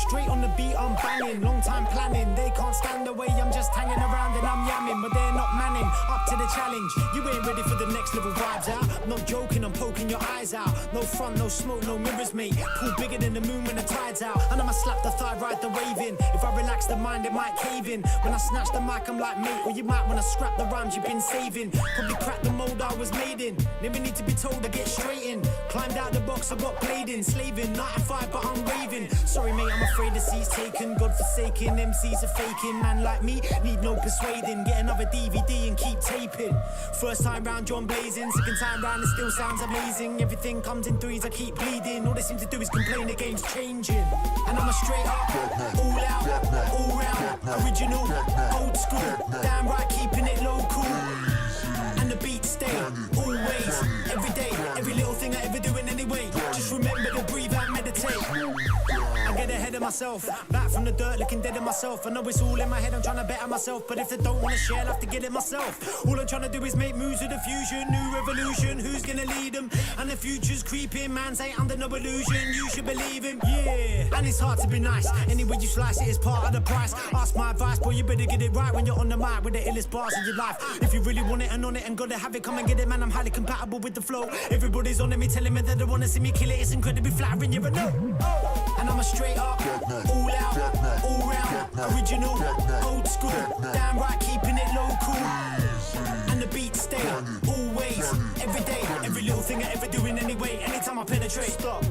Straight on the beat, I'm banging, long time planning. They can't stand the way I'm just hanging around and I'm yamming, but they're not manning up to the challenge. You ain't ready for the next level vibes out. No joking, I'm poking your eyes out. No front, no smoke, no mirrors, mate. Pool bigger than the moon when the tide's out. And I'ma slap the thigh, ride the wave in. If I relax the mind, it might cave in. When I snatch the mic, I'm like, mate, or you might wanna scrap the rhymes you've been saving. Probably crack the mold I was made in. Never need to be told to get straight in. Climbed out the box, I got played in. Slaving, 95, but I'm raving. Sorry, mate, I'm afraid the seat's taken. God forsaken, MCs are faking. Man like me, need no persuading. Get another DVD and keep taping. First time round, John blazing. Second time round, it still sounds amazing. Everything comes in threes, I keep bleeding. All they seem to do is complain, the game's changing. And I'm a straight up, all out, all round, original, old school. Damn right, keeping it local. And the beats stay, always, every day. Every little thing I ever do in any way. Just remember to breathe and meditate. I get ahead of myself, back from the dirt looking dead at myself. I know it's all in my head, I'm trying to better myself. But if they don't want to share, I'll have to get it myself. All I'm trying to do is make moves with the fusion. New revolution, who's gonna lead them? And the future's creeping, man ain't under no illusion. You should believe him, yeah. And it's hard to be nice, anyway you slice it is part of the price. Ask my advice, boy, you better get it right when you're on the mic with the illest bars of your life. If you really want it and on it and gotta have it, come and get it, man, I'm highly compatible with the flow. Everybody's on me telling me that they wanna see me kill it. It's incredibly flattering, you know. And I'm a straight up, all out, all round, original, old school. Damn right, keeping it local. And the beats stay, always, every day. Every little thing I ever do in any way. Anytime I penetrate, stop.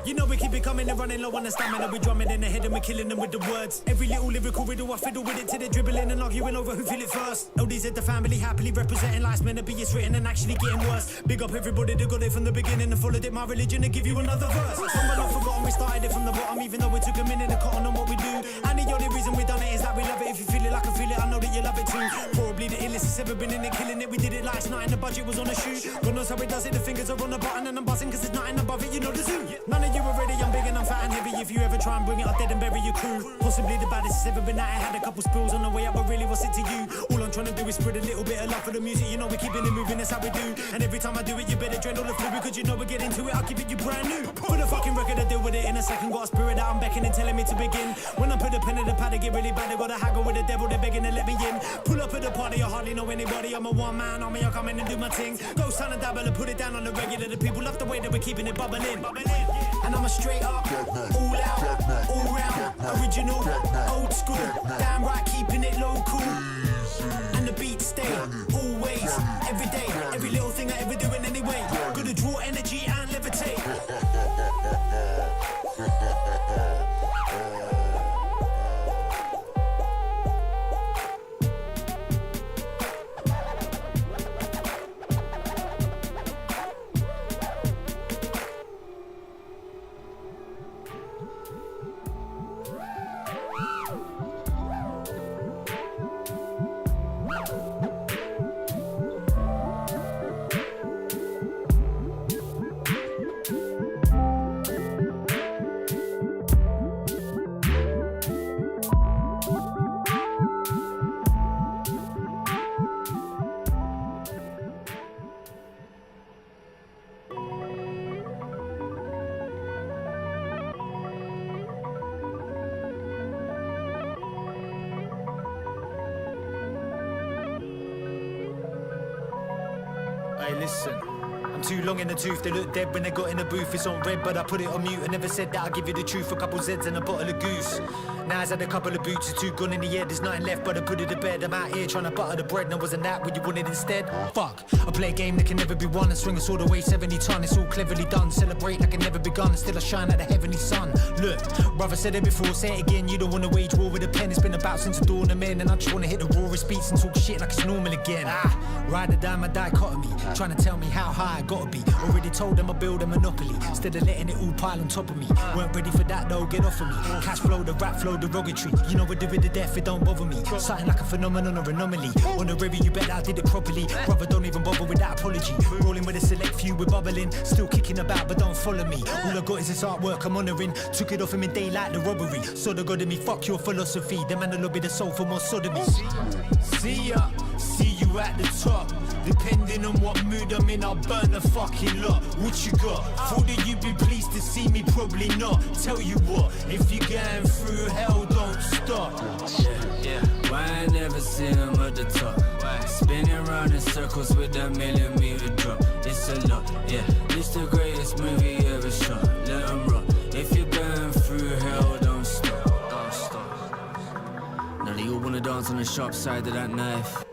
You know we keep it coming and running low on the stamina. We drumming in the head and we're killing them with the words. Every little lyrical riddle, I fiddle with it till they're dribbling and arguing over who feel it first. LD's at the family, happily representing life's meant to be. It's written and actually getting worse. Big up everybody that got it from the beginning and followed it. My religion to give you another verse. Some are not forgotten, we started it from the bottom, even though we took a minute to cut on what we do. And the only reason we done it is that we love it. If you feel it like I feel it, I know that you love it too. Probably the illest it's ever been in it, killing it. We did it last night and the budget was on a shoot. God knows how it does it, the fingers are on the button and I'm buzzing cause there's nothing above it, you know the zoo. None of you are ready, I'm big and I'm fat and heavy. If you ever try and bring it, I'll dead and bury your crew. Possibly the baddest it's ever been at it. Had a couple spills on the way up, but really what's it to you? All I'm trying to do is spread a little bit of love for the music. You know we're keeping it moving, that's how we do. And every time I do it, you better drain all the fluid, because you know we get into it, I'll keep it you brand new. Put a fucking record, I deal with it in a second. Got a spirit that I'm beckoning, telling me to begin. When I put a pen in the pad, I get really bad. I gotta haggle with the devil, they're begging to let me in. Pull up at the party, I hardly know anybody. I'm a one-man army, I come in and do my thing. Go sign and dabble and put it down on the regular. The people love the way that we're keeping it bubbling. And I'm a straight up, all out, all round, original, old school. Damn right, keeping it local. And the beats stay, always, every day. Every little thing I ever do in any way. Gotta draw energy and levitate. Hey, listen. I'm too long in the tooth, they look dead when they got in the booth. It's on red, but I put it on mute. I never said that I'll give you the truth. A couple Zeds and a bottle of goose. Now I've had a couple of boots, it's too gone in the head. There's nothing left but I put it to bed. I'm out here trying to butter the bread. Now wasn't that what you wanted instead? Fuck, I play a game that can never be won and swing a sword away 70 ton. It's all cleverly done, celebrate like it never begun. And still I shine like the heavenly sun. Look, brother said it before, say it again. You don't want to wage war with a pen. It's been about since the dawn of men. And I just want to hit the rawest beats and talk shit like it's normal again. Ride or die, my dichotomy. Trying to tell me how high I gotta be. Already told them I build a monopoly. Instead of letting it all pile on top of me. Weren't ready for that though, get off of me. Cash flow, the rap flow, derogatory. You know we're doing the death, it don't bother me. Something like a phenomenon or anomaly. On the river, you bet I did it properly. Brother, don't even bother with that apology. Rolling with a select few, we're bubbling. Still kicking about, but don't follow me. All I got is this artwork I'm honouring. Took it off him in daylight, the robbery. So the god of me, fuck your philosophy. The man that lobby the soul for more sodomy. See ya, see you at the top. Depending on what mood I'm in, I'll burn the fucking lot. What you got? Thought that you'd be pleased to see me, probably not. Tell you what, if you're going through hell, don't stop. Yeah. Why I never see him at the top? Spinning round in circles with that millimeter drop. It's a lot, yeah. It's the greatest movie ever shot. Let 'em rock. If you're going through hell, don't stop. Don't stop. Now they all wanna dance on the sharp side of that knife.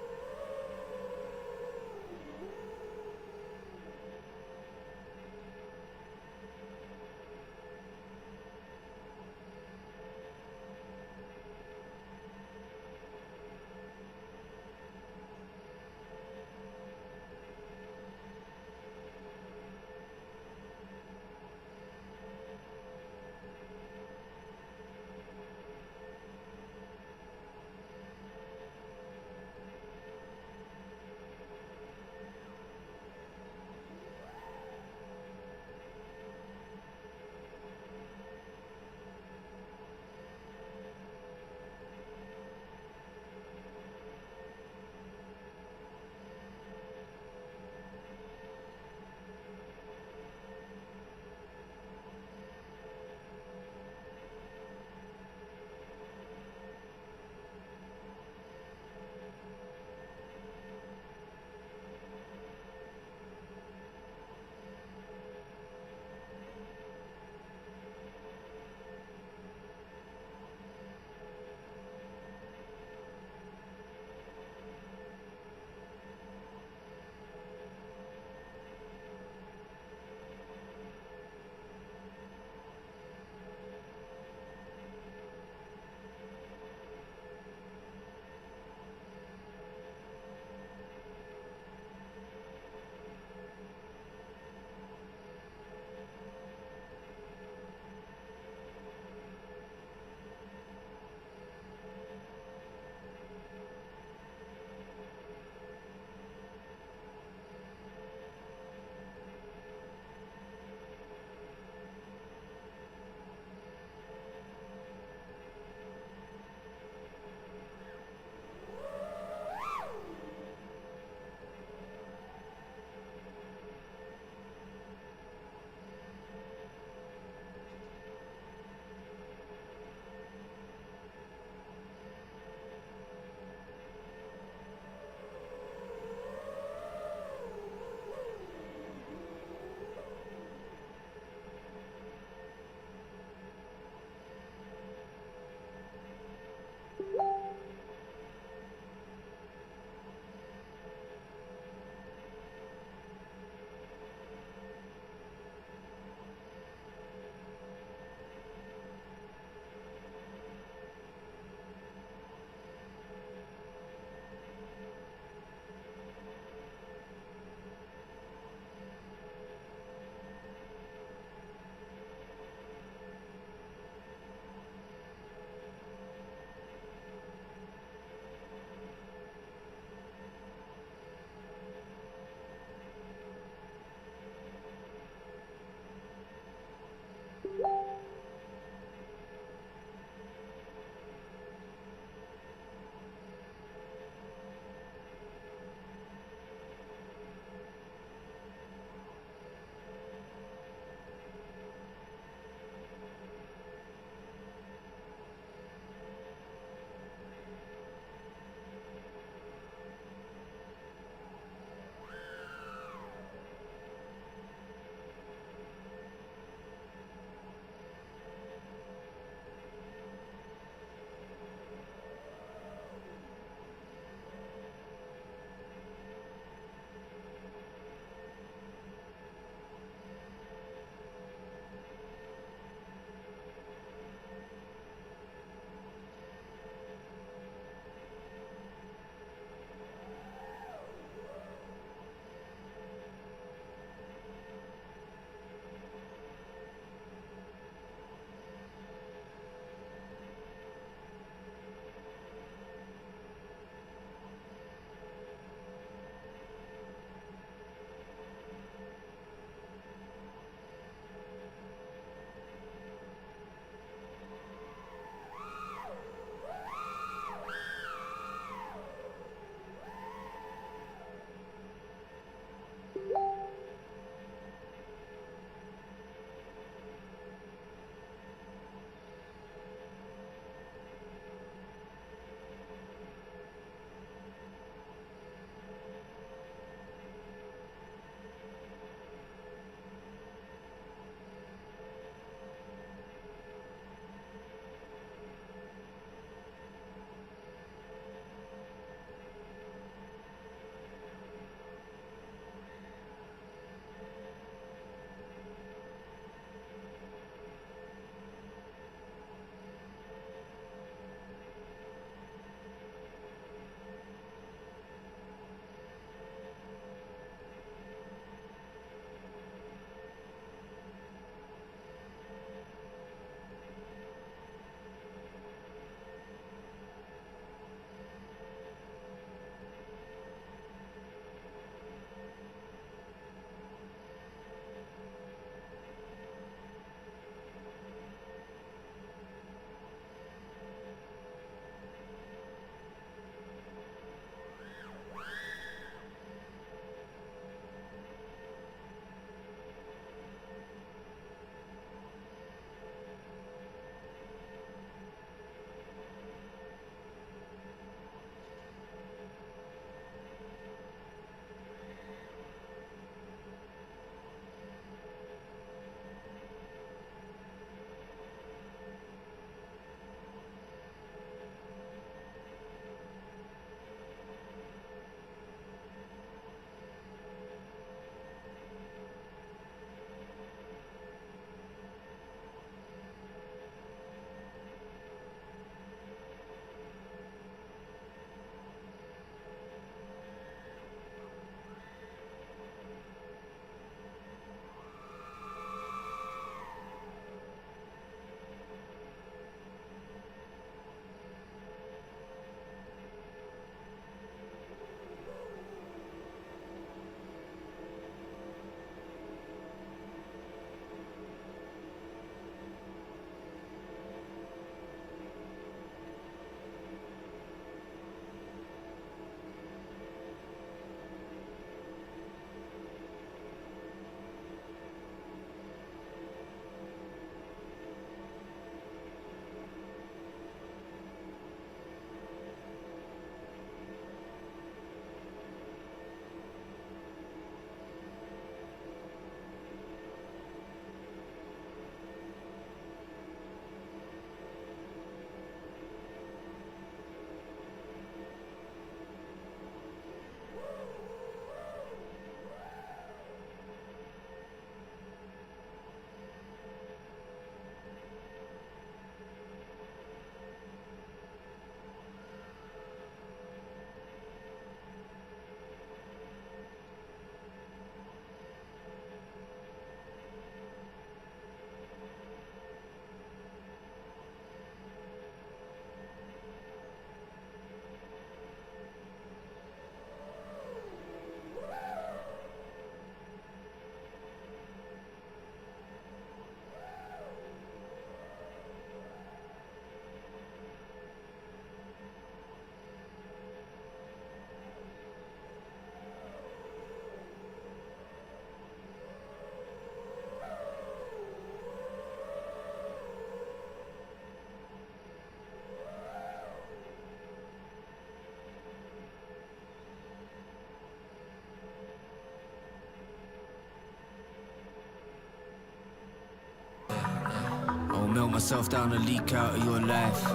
myself down to leak out of your life.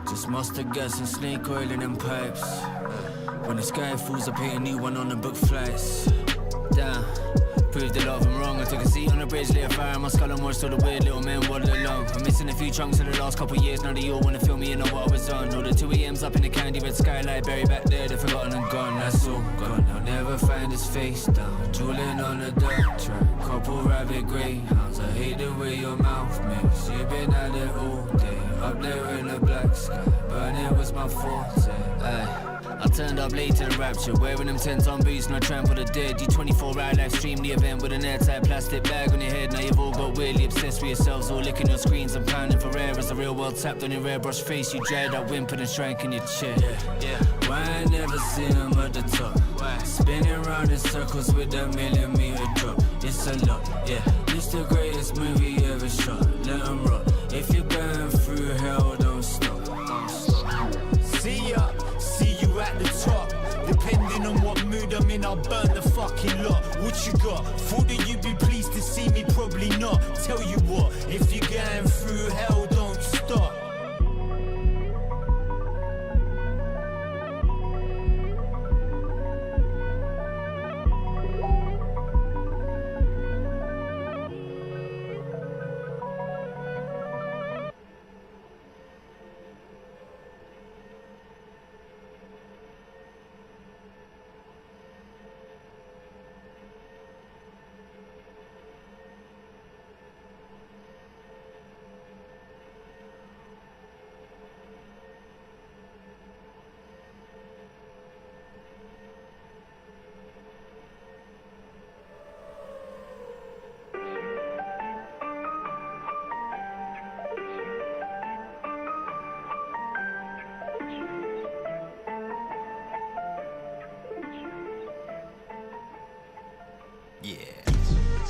Just mustard gas and snake oil in them pipes. When the sky falls, I paint a new one on the book flights. Damn, proved a lot of them wrong. I took a seat on the bridge, lit a fire on my skull and watched all the weird little men waddle along. I'm missing a few chunks of the last couple years. Now they all wanna fill me in on what I was on. All the 2 AMs up in the candy red skylight, buried back there, they're forgotten and gone. That's all gone. I'll never find his face down, drooling on the dirt track. Couple rabbit greyhounds. I hate the way your mouth moves. You've been at it all day, up there in the black sky. Burning was my forte. Aye. I turned up late to the rapture, wearing them 10-ton boots and I trample the dead. You 24-hour live stream the event with an airtight plastic bag on your head. Now you've all got weirdly obsessed with yourselves, all licking your screens and pounding for air as the real world tapped on your airbrush face. You dried up, whimpered and shrank in your chair. Yeah. Why I never seen them at the top? Why? Spinning round in circles with that millimeter drop. It's a lot, yeah. It's the greatest movie ever shot. Let 'em rock. If you're going through hell, don't stop. See ya, see you at the top. Depending on what mood I'm in, I'll burn the fucking lot. What you got? Thought that you'd be pleased to see me, probably not. Tell you what, if you're going through hell, don't stop.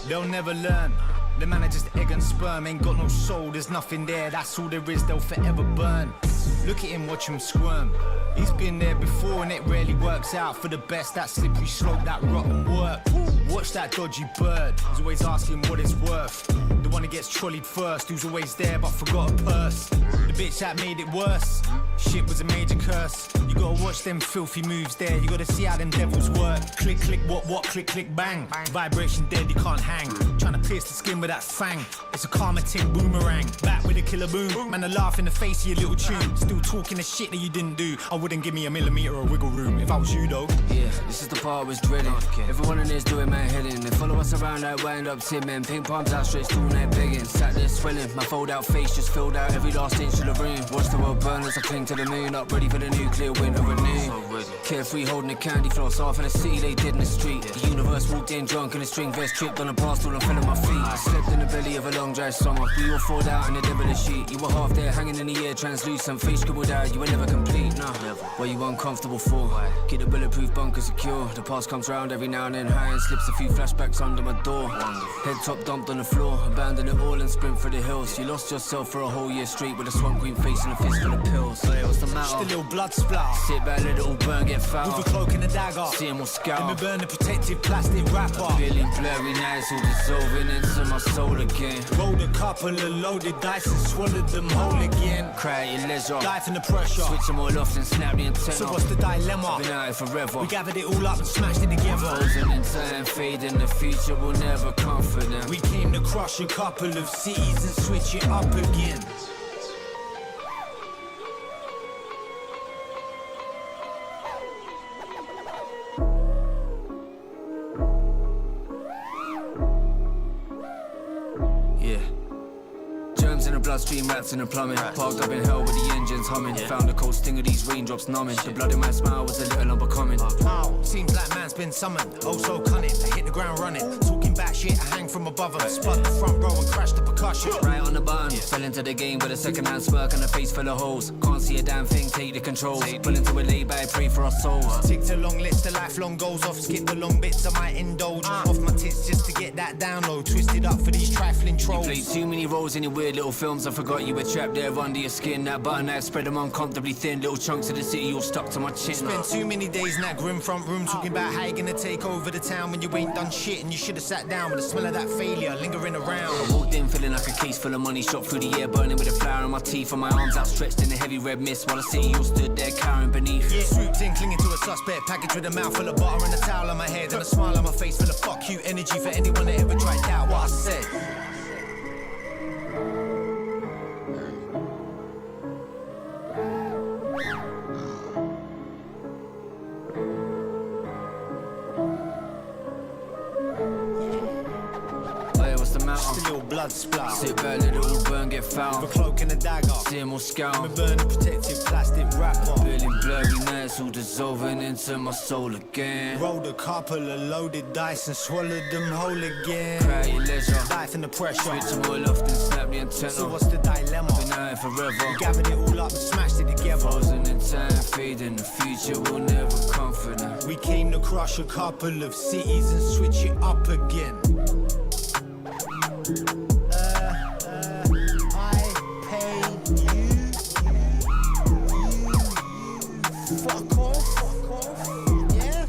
They'll never learn. The man are just egg and sperm, ain't got no soul, there's nothing there, that's all there is, they'll forever burn. Look at him, watch him squirm. He's been there before and it rarely works out for the best. That slippery slope, that rotten work. Watch that dodgy bird, who's always asking what it's worth. The one that gets trolleyed first, who's always there but forgot a purse. The bitch that made it worse, shit was a major curse. You gotta watch them filthy moves there, you gotta see how them devils work. Click, click, what, click, click, bang. Vibration dead, you can't hang. Trying to pierce the skin with that fang. It's a karma ting boomerang. Back with a killer boom. Man, I laugh in the face of your little tune. Still talking the shit that you didn't do. I wouldn't give me a millimeter of wiggle room if I was you though. Yeah, this is the part I was dreading. Everyone in there's doing my heading. They follow us around like wind up tin men. Ping palms outstretched all night begging. Sat there swelling, my fold out face just filled out every last inch of the room. Watch the world burn as I cling to the moon. Up ready for the nuclear winter renewed. Carefree holding the candy floss off in the city they did in the street. The universe walked in drunk and a string vest tripped on a bar stool and fell on my feet. I slept in the belly of a long dry summer. We all fought out in the devilish sheet. You were half there hanging in the air translucent. Face scribbled out, you were never complete. Nah, what you uncomfortable for? Keep the bulletproof bunker secure. The past comes round every now and then. High and slips a few flashbacks under my door. Head top dumped on the floor. Abandon it all and sprint for the hills. You lost yourself for a whole year straight with a swamp queen face and a fist full of pills. So what's the matter? Just a little blood splatter. Sit back, let it all burn, get foul. With a cloak and a dagger. See him all scout. Let me burn the protective plastic wrapper. Feeling blurry nights all dissolving into my soul again. Rolled a couple of loaded dice and swallowed them whole again. Cry at your leisure. Die from the pressure. Switch them all off and snap the antenna. So what's the dilemma? Been out here forever. We gathered it all up and smashed it together. Frozen in time, fading, the future will never come for them. We came to crush a couple of cities and switch it up again. In the bloodstream, rats in the plumbing. Parked up in hell with the engines humming. Found the cold sting of these raindrops numbing. The blood in my smile was a little unbecoming. Seems like man's been summoned. Oh so cunning, I hit the ground running. Talking back shit, I hang from above him. Spud the front row and crashed the percussion. Right on the button, fell into the game with a second-hand smirk and a face full of holes. Can't see a damn thing, take the controls. Pull into a lay-by, pray for our souls. Ticked a long list of lifelong goals off. Skip the long bits I might indulge. Off my tits just to get that download. Twisted up for these trifling trolls. You played too many roles in your weird little films. forgot you were trapped there under your skin. That button knife spread them uncomfortably thin. Little chunks of the city all stuck to my chin. Spent too many days in that grim front room talking about how you gonna take over the town when you ain't done shit, and you should have sat down with the smell of that failure lingering around. I walked in feeling like a case full of money, shot through the air, burning with a flower in my teeth, and my arms outstretched in the heavy red mist while the city all stood there cowering beneath. Yeah, swooped in, clinging to a suspect, package with a mouthful of butter and a towel on my head and a smile on my face full of fuck you energy for anyone that ever tried to doubt what I said. Just a little blood splat. Sit back, let it all burn, get foul. With a cloak and a dagger. See him all scowl. I'm a burning protective plastic wrapper. Feeling blurry nights all dissolving into my soul again. Rolled a couple of loaded dice and swallowed them whole again. Cry at your leisure. Life in the pressure. Switch them all off, then snap the antenna. So what's the dilemma? Been out here forever. We gathered it all up and smashed it together. Frozen in time, fading. The future will never come for them. We came to crush a couple of cities and switch it up again. I paid you. Fuck off. Yeah.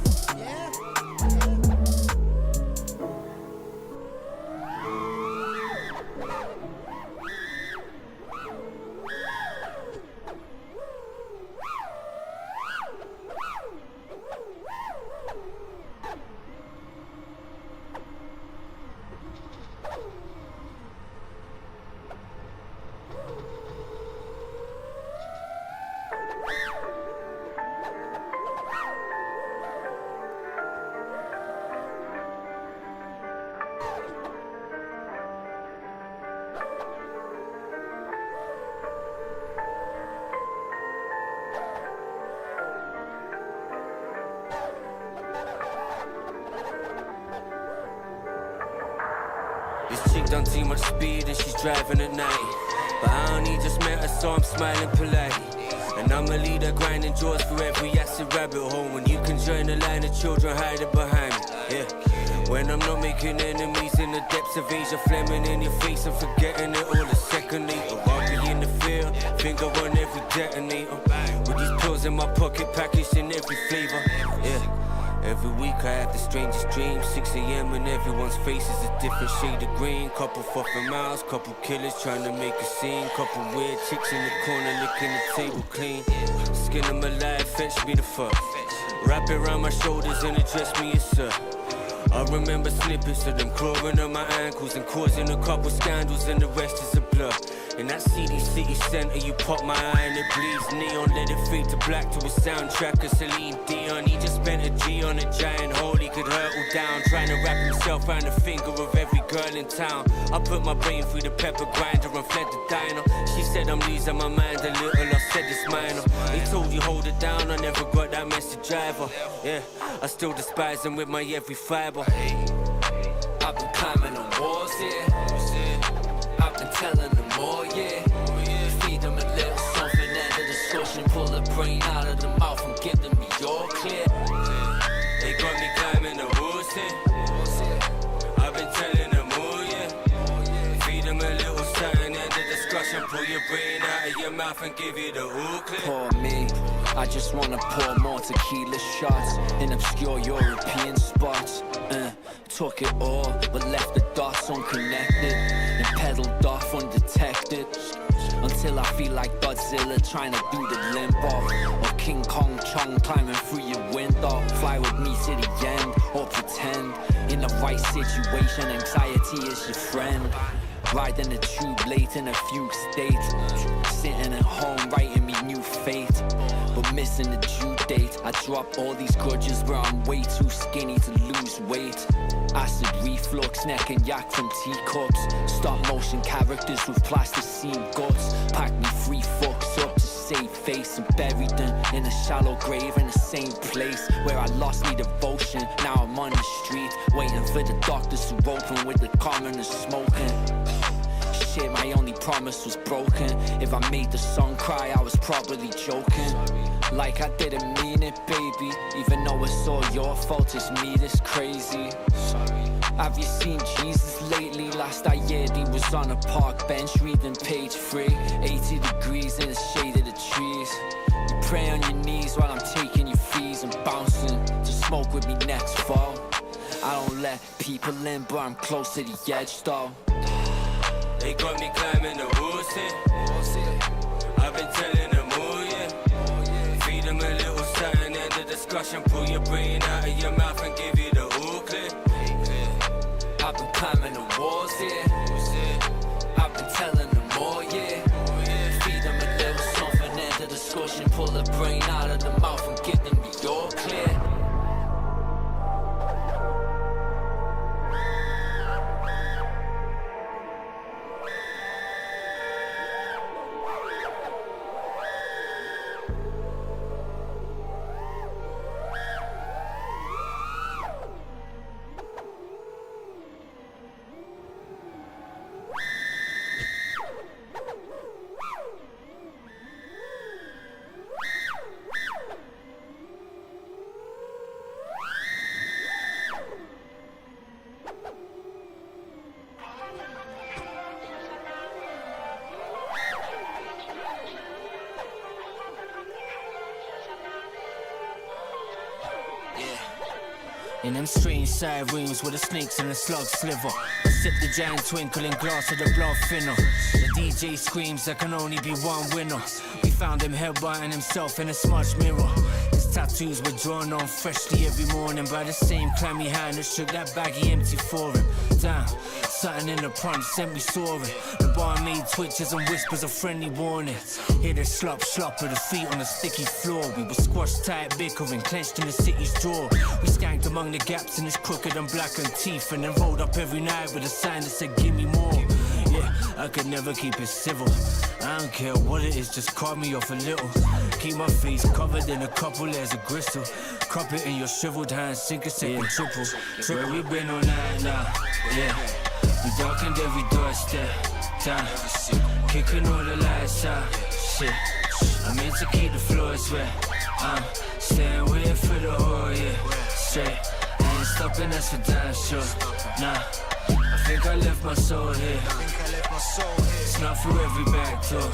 This chick done too much speed and she's driving at night. But I only just met her, so I'm smiling polite. And I'ma lead her grinding jaws for every acid rabbit hole. When you can join the line of children hiding behind me. Yeah. When I'm not making enemies in the depths of Asia, flaming in your face and forgetting it all a second later. I'll be in the field, finger on every detonator. With these pills in my pocket, packaged in every flavor. Yeah. Every week I have the strangest dreams. 6 a.m. and everyone's face is a different shade of green. Couple fucking miles, couple killers trying to make a scene. Couple weird chicks in the corner licking the table clean. Skin them alive, fetch me the fuck. Wrap it around my shoulders and address me as sir. I remember snippets of them clawing on my ankles and causing a couple scandals, and the rest is a blur. In that CD city center, you pop my eye and it bleeds neon. Let it fade to black to a soundtrack of Celine Dion. He just spent a G on a giant hole he could hurtle down, trying to wrap himself around the finger of every girl in town. I put my brain through the pepper grinder and fled the diner. She said I'm losing my mind a little, I said it's minor. They told you hold it down, I never got that message either. Yeah, I still despise them with my every fiber. I've been climbing on walls, yeah. I've been telling them more, yeah. Feed them a little something out of the discussion. Pull the brain out of the mouth and give them the all clear. They got me climbing the walls, yeah. I've been telling them more, yeah. Feed them a little something out of the discussion. Pull your brain out of your mouth and give you the all clear. Poor me, I just wanna pour more tequila shots in obscure European spots. Took it all, but left the dots unconnected and pedaled off undetected. Until I feel like Godzilla trying to do the limp off, or King Kong Chong climbing through your window. Fly with me to the end, or pretend in the right situation, anxiety is your friend. Riding the tube late in a fugue state, sitting at home writing me new fate, but missing the due date. I drop all these grudges where I'm way too skinny to lose weight. Acid reflux, neck and yak from teacups. Stop motion characters with plasticine guts. Pack me 3 fucks up to save face and buried them in a shallow grave in the same place where I lost me devotion. Now I'm on the street waiting for the doctors to open with the commoners smoking. Shit, my only promise was broken. If I made the song cry, I was probably joking. Like I didn't mean it, baby. Even though it's all your fault, it's me that's crazy. Have you seen Jesus lately? Last I heard he was on a park bench reading page 3. 80 degrees in the shade of the trees. You pray on your knees while I'm taking your fees and bouncing to smoke with me next fall. I don't let people in, but I'm close to the edge though. They got me climbing the walls here. I've been telling them all, yeah. Feed them a little something, end the discussion. Pull your brain out of your mouth and give you the all clear. I've been climbing the walls here. I've been telling them all, yeah. Feed them a little something, end the discussion. Pull the brain out of the mouth and give them the all clear. In them strange side rooms where the snakes and the slugs sliver, I sip the giant twinkling glass of the blood thinner. The DJ screams there can only be one winner. We found him headbutting himself in a smudged mirror. His tattoos were drawn on freshly every morning by the same clammy hand that shook that baggy empty for him. Damn, something in the punch sent me soaring. The barmaid twitches and whispers a friendly warning. Hear the slop of the feet on the sticky floor. We were squashed tight, bickering, clenched in the city's jaw. We skanked among the gaps in his crooked and blackened teeth, and then rolled up every night with a sign that said give me more. Yeah, I could never keep it civil. I don't care what it is, just cut me off a little. Keep my face covered in a couple layers of gristle. Cup it in your shriveled hands, sink a second triple. Where we been all night now, yeah. We darkened every doorstep, time. Kicking all the lights out, shit. I meant to keep the floors wet. I'm staying with for the whole year, straight. Ain't stopping us for damn sure, nah. I think I left my soul here. It's not through every back door.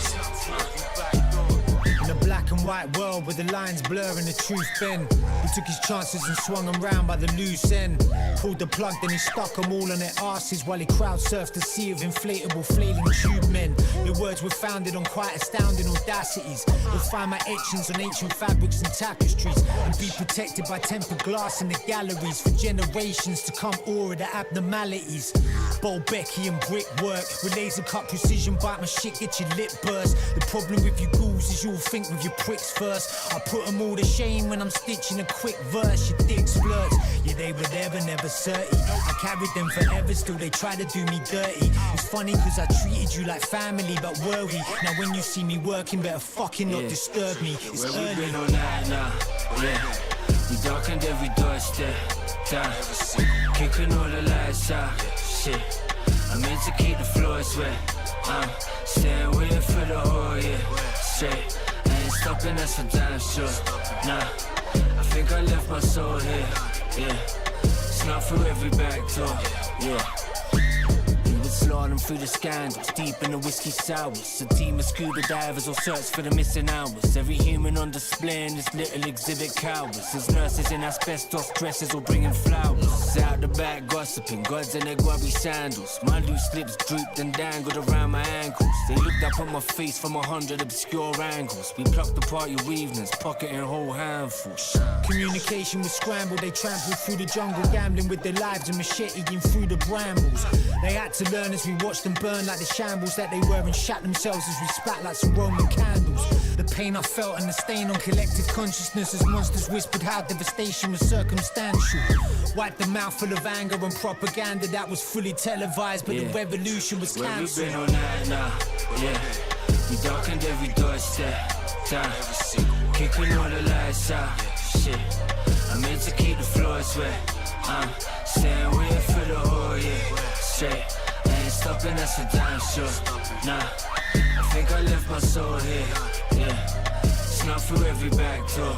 In a black and white world where the lines blur and the truth bend, he took his chances and swung them round by the loose end. Pulled the plug, then he stuck them all on their asses while he crowd surfed the sea of inflatable flailing tube men. The words were founded on quite astounding audacities. You'll find my etchings on ancient fabrics and tapestries, and be protected by tempered glass in the galleries for generations to come. Aura the abnormalities. Bold Becky and brickwork with laser cut precision, bite my shit, get your lip burst. The problem with you ghouls is you'll think with your pricks first. I put them all to shame when I'm stitching a quick verse. Your dick's flirts, yeah, they were there but never 30. I carried them forever, still they try to do me dirty. It's funny cause I treated you like family, but were we? Now when you see me working, better fucking not disturb me. It's where early. we been all night now, yeah. We darkened every doorstep, time. Kicking all the lights out, shit. I meant to keep the floors wet. I'm staying with for the whole year, straight. Ain't stopping us for damn sure, nah. I think I left my soul here, yeah. It's not through every back door, yeah. We would slaughter them through the scandals, deep in the whiskey sours. A team of scuba divers will search for the missing hours. Every human on display in this little exhibit cowers. There's nurses in asbestos dresses or bringing flowers. Out the back gossiping, gods in their grubby sandals. My loose lips drooped and dangled around my ankles. They looked up at my face from 100 obscure angles. We plucked apart your evenings, pocketing whole handfuls. Communication was scrambled, they trampled through the jungle, gambling with their lives and macheteing through the brambles. They had to learn as we watched them burn like the shambles that they were, and shut themselves as we spat like some Roman candles. The pain I felt and the stain on collective consciousness as monsters whispered how devastation was circumstantial. Wiped the mouth full of anger and propaganda that was fully televised, but the revolution was cancelled. Where we been all night now, yeah. We darkened every doorstep, time. Kicking all the lights out, shit. I meant to keep the floors wet. I'm staying with for the whole year, straight. Ain't stopping us for damn sure, nah. I think I left my soul here, yeah. It's not through every back door.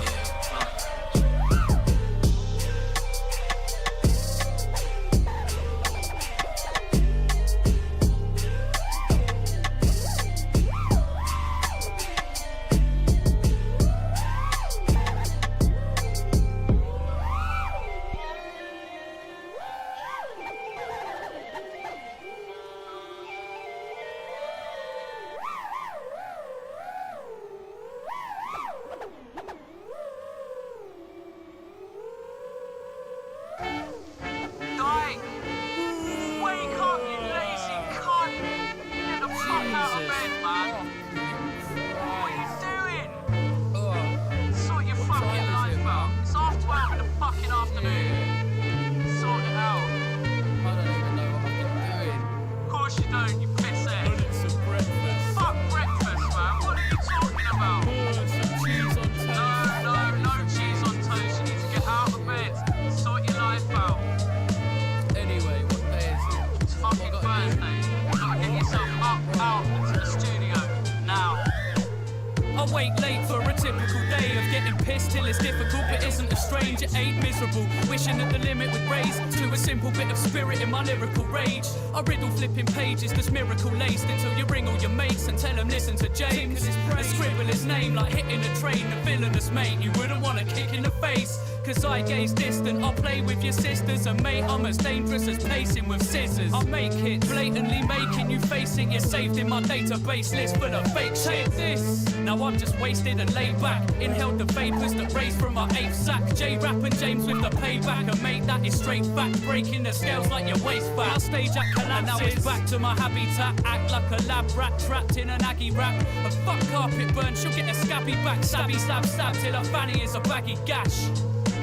I wait late for a typical day of getting pissed till it's difficult, but isn't a strange, it ain't miserable. Wishing at the limit would raise to a simple bit of spirit in my lyrical rage. I riddle flipping pages that's miracle laced until you ring all your mates and tell them listen to James. And scribble his name like hitting a train, the villainous mate you wouldn't want to kick in the face. Cause I gaze distant, I'll play with your sisters, and mate, I'm as dangerous as pacing with scissors. I make hits, blatantly making you face it. You're saved in my database list full of fake shit. This, now I'm just wasted and laid back. Inhaled the vapors that raise from my 8th sack. J-Rap and James with the payback. And mate, that is straight fact, breaking the scales like your waist back. I stage at collapses, now it's back to my habitat. Act like a lab rat, trapped in an Aggie rap. A fuck carpet burn, she'll get a scabby back. Stabby, stab, stab, till her fanny is a baggy gash.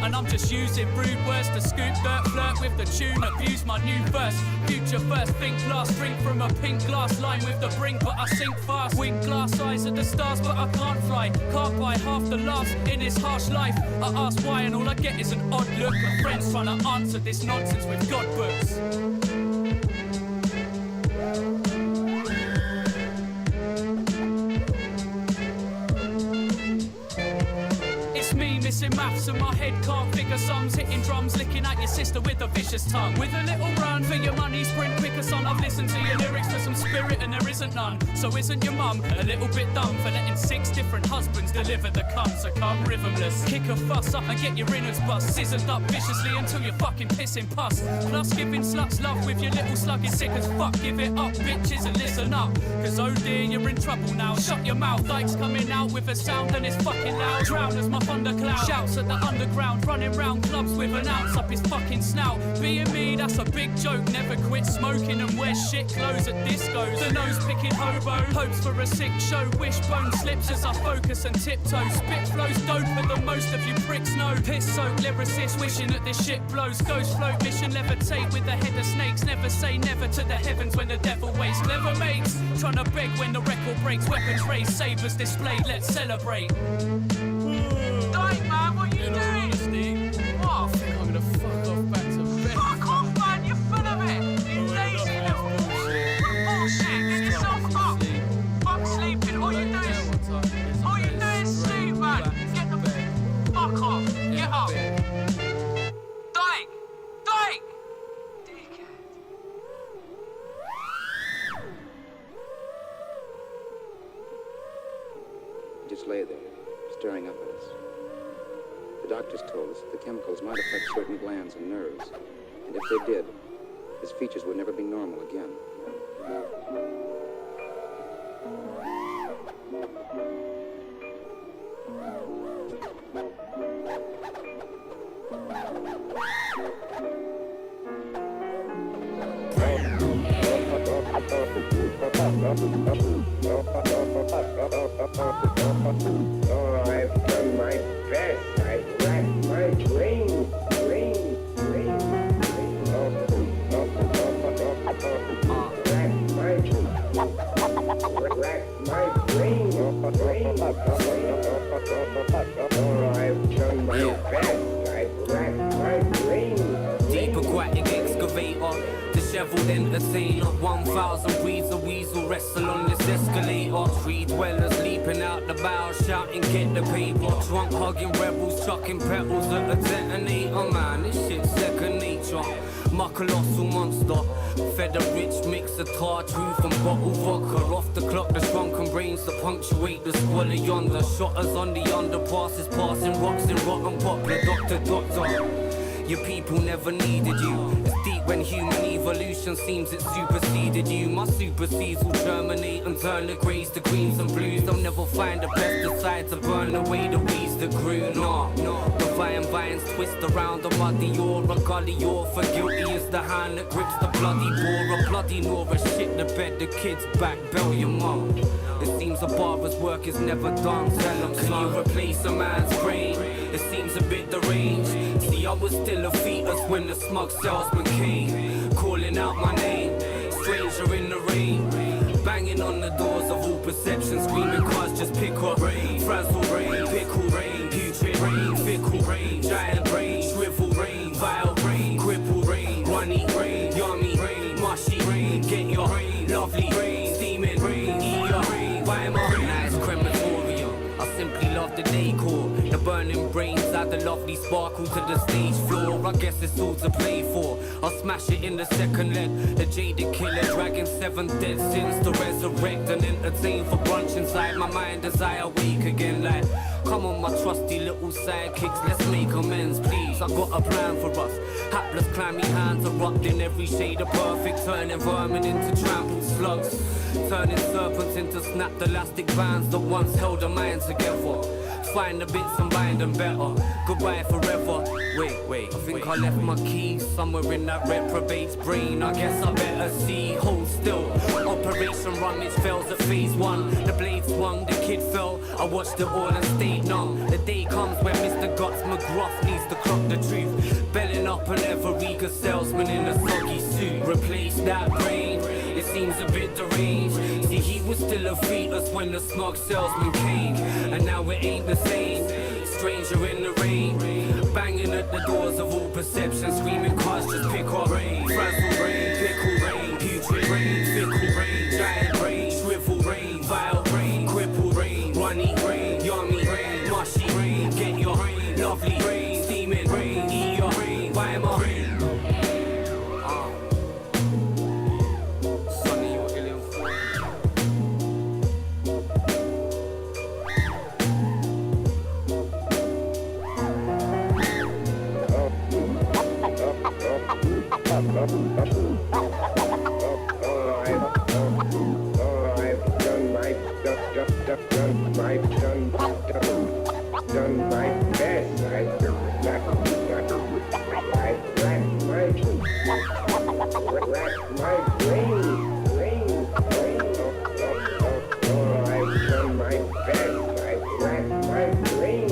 And I'm just using rude words to scoop dirt, flirt with the tune, abuse my new verse. Future first, think last, drink from a pink glass line with the brink, but I sink fast. Wink glass eyes at the stars, but I can't fly. Can't buy half the laughs in this harsh life. I ask why and all I get is an odd look. And friends trying to answer this nonsense with God books. Missing maths and my head can't figure sums. Hitting drums, licking at your sister with a vicious tongue. With a little run for your money, sprint quicker son. I've listened to your lyrics for some spirit and there isn't none. So isn't your mum a little bit dumb for letting 6 different husbands deliver the cum? So come rhythmless, kick a fuss up and get your innards bust. Scissored up viciously until you're fucking pissing pus. Plus giving sluts love with your little slug is sick as fuck. Give it up bitches and listen up, cause oh dear you're in trouble now. Shut your mouth, Dyke's coming out with a sound and it's fucking loud. Drown as my thundercloud shouts at the underground, running round clubs with an ounce up his fucking snout. Being me, that's a big joke. Never quit smoking and wear shit clothes at discos. The nose picking hobo, hopes for a sick show. Wishbone slips as I focus and tiptoe. Spit flows doper than most of you pricks know. Piss soaked lyricists wishing that this shit blows. Ghost float mission levitate with the head of snakes. Never say never to the heavens when the devil waits. Clever mates trying to beg when the record breaks. Weapons raised, sabers displayed, let's celebrate. Man, what are you doing? What? I think I'm gonna fuck off back to bed. Fuck off, man, you're full of it. You lazy little bullshit. Get yourself up. Fuck sleeping. All you do is sleep, man. Get the fuck off. Get up. Dyke! Dyke! Just lay there, staring up at us. The doctors told us that the chemicals might affect certain glands and nerves, and if they did, his features would never be normal again. Oh, I've done my best. I've racked my brain. Deep aquatic excavator, disheveled entertainer. 1,000 breeds of weasel wrestle on this escalator. 3 dwellers leaping out the bow, shouting get the paper. Trunk hugging rebels, chucking petals at a detonator. Man, this shit's second nature. My colossal monster, fed a rich mix of tartuffe and bottled vodka. Off the clock, the shrunken brains to punctuate the squalor yonder. Shotters on the underpasses, passing rocks in rotten poplar. Doctor, your people never needed you. It's deep when human evolution seems it superseded you. My super seeds will germinate and turn the greys to greens and blues. They'll never find a pesticide to burn away the weeds that grew. No, the vines twist around a muddy or a gully or for guilty is the hand that grips the bloody bore. A bloody nor a shit the bed the kids back, bell your mum. It seems a barber's work is never done. Tell them, can you replace a man's brain? It seems a bit deranged. See, I was still a fetus when the smug salesman came, calling out my name, stranger in the rain, banging on the doors of all perception, screaming cars just pick up, frazzle rain, pickle rain, putrid rain, fickle rain, giant brain, shrivel rain, vile brain, cripple rain, runny rain, yummy rain, mushy rain, get your rain, lovely rain, steaming rain, eat your rain, buy my rain. Nice crematorium, of the decor. The burning brains add the lovely sparkle to the stage floor. I guess it's all to play for. I'll smash it in the second leg. The jaded killer dragging 7 dead sins to resurrect and entertain for brunch inside my mind as I awake again. Like, come on, my trusty little sidekicks, let's make amends, please. I got a plan for us. Hapless, clammy hands erupting every shade of perfect, turning vermin into trampled slugs, turning serpents into snapped elastic bands that once held a mind together. Find the bits and bind them better. Goodbye forever. Wait, I think I left my keys somewhere in that reprobate's brain. I guess I better see. Hold still. Operation Rummage fails at phase 1. The blade swung, the kid fell. I watched it all and stayed numb. The day comes when Mr. Guts McGruff needs to clock the truth. Belling up an ever-eager salesman in a soggy suit. Replace that brain. It seems a bit deranged. See, he was still a fetus when the smug salesman came, and now it ain't the same. Stranger in the rain, banging at the doors of all perception, screaming cars just pick our brain. Frazzle brain, pickle brain, putrid brain, fickle brain, giant brain, shrivel brain, vile brain, cripple brain, runny brain, yummy brain, mushy brain, get your brain, lovely brain, steaming brain, eat your brain, buy my brain. Done my best. I rack my brain. Oh, I've done my best. I rack my brain.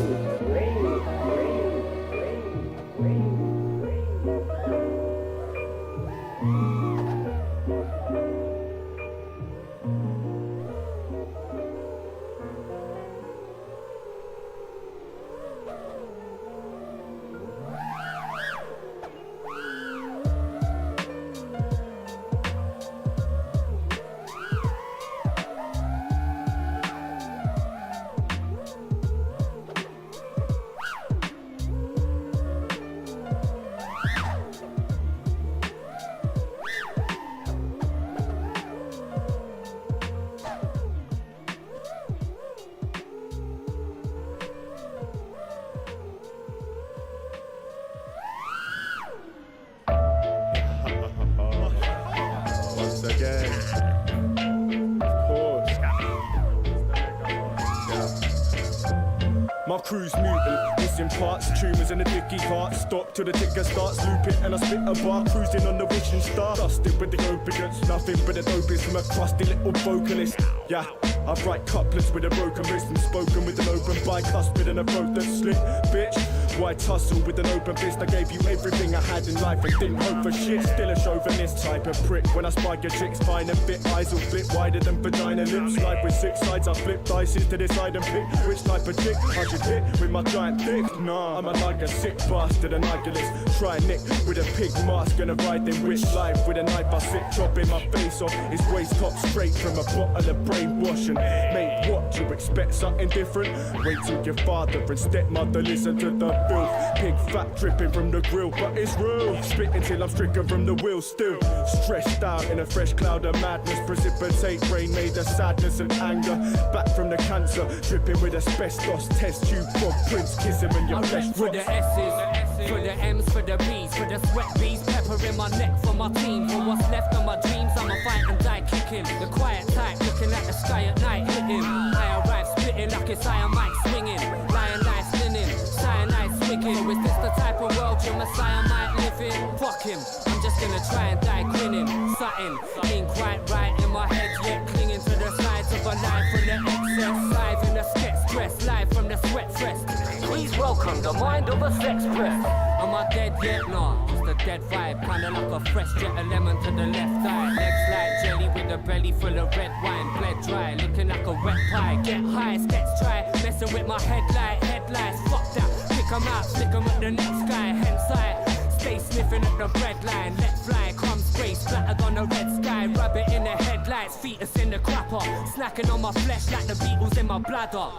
My crew's mutant, missing parts, tumours in the dicky cart. Stop till the ticker starts looping and I spit a bar, cruising on the wishing star. Dusted with the opiates, nothing but the dopest from a crusty little vocalist. Yeah, I write couplets with a broken wrist and spoken with an open bicuspid and a throat that's slit. Bitch, why tussle with an open fist? I gave you everything I had in life and didn't hope for shit. Still a chauvinist type of prick. When I spy your chicks fine and fit, eyes will flip wider than vagina lips. Life with 6 sides, I flip dices to decide and pick which type of chick I should hit with my giant dick. Nah, I'm like a sick bastard, an nihilist. Try Nick with a pig mask and a riding witch. Life with a knife I sit, chopping my face off his waist top straight from a bottle of brainwash. And mate, what, you expect something different? Wait till your father and stepmother listen to the filth. Pig fat dripping from the grill, but it's real. Spitting till I'm stricken from the wheel, still stressed out in a fresh cloud of madness. Precipitate brain made of sadness and anger. Back from the cancer, dripping with asbestos. Test tube frog prints, kiss him and your flesh rots. For the S's, for the M's, for the B's, for the sweat bees, pepper in my neck for my team. For what's left of my dreams, I'ma fight and die kicking. The quiet type, looking at the sky at night, hitting. I arrive splitting like it's Iron Mike swinging. Lion life spinning, cyanide swigging. Is this the type of world your Messiah might live in? Fuck him, I'm just gonna try and die grinning. Something ain't quite right in my head yet, clinging to the sides of a life from the excess. Live in the sketch dress, live from the sweat fest. Please welcome the mind of a sex press. Am I dead yet? Nah, just a dead vibe. Kinda like a fresh jet of lemon to the left eye. Legs like jelly with a belly full of red wine. Bled dry, looking like a wet pie. Get high, sketch try, messing with my headlights. Fuck that, pick 'em out, flick 'em at the next guy. Hence I stay sniffing at the bread line. Let fly, come spray, splattered on the red sky. Rabbit in the headlights, fetus in the crapper. Snacking on my flesh like the Beatles in my bladder.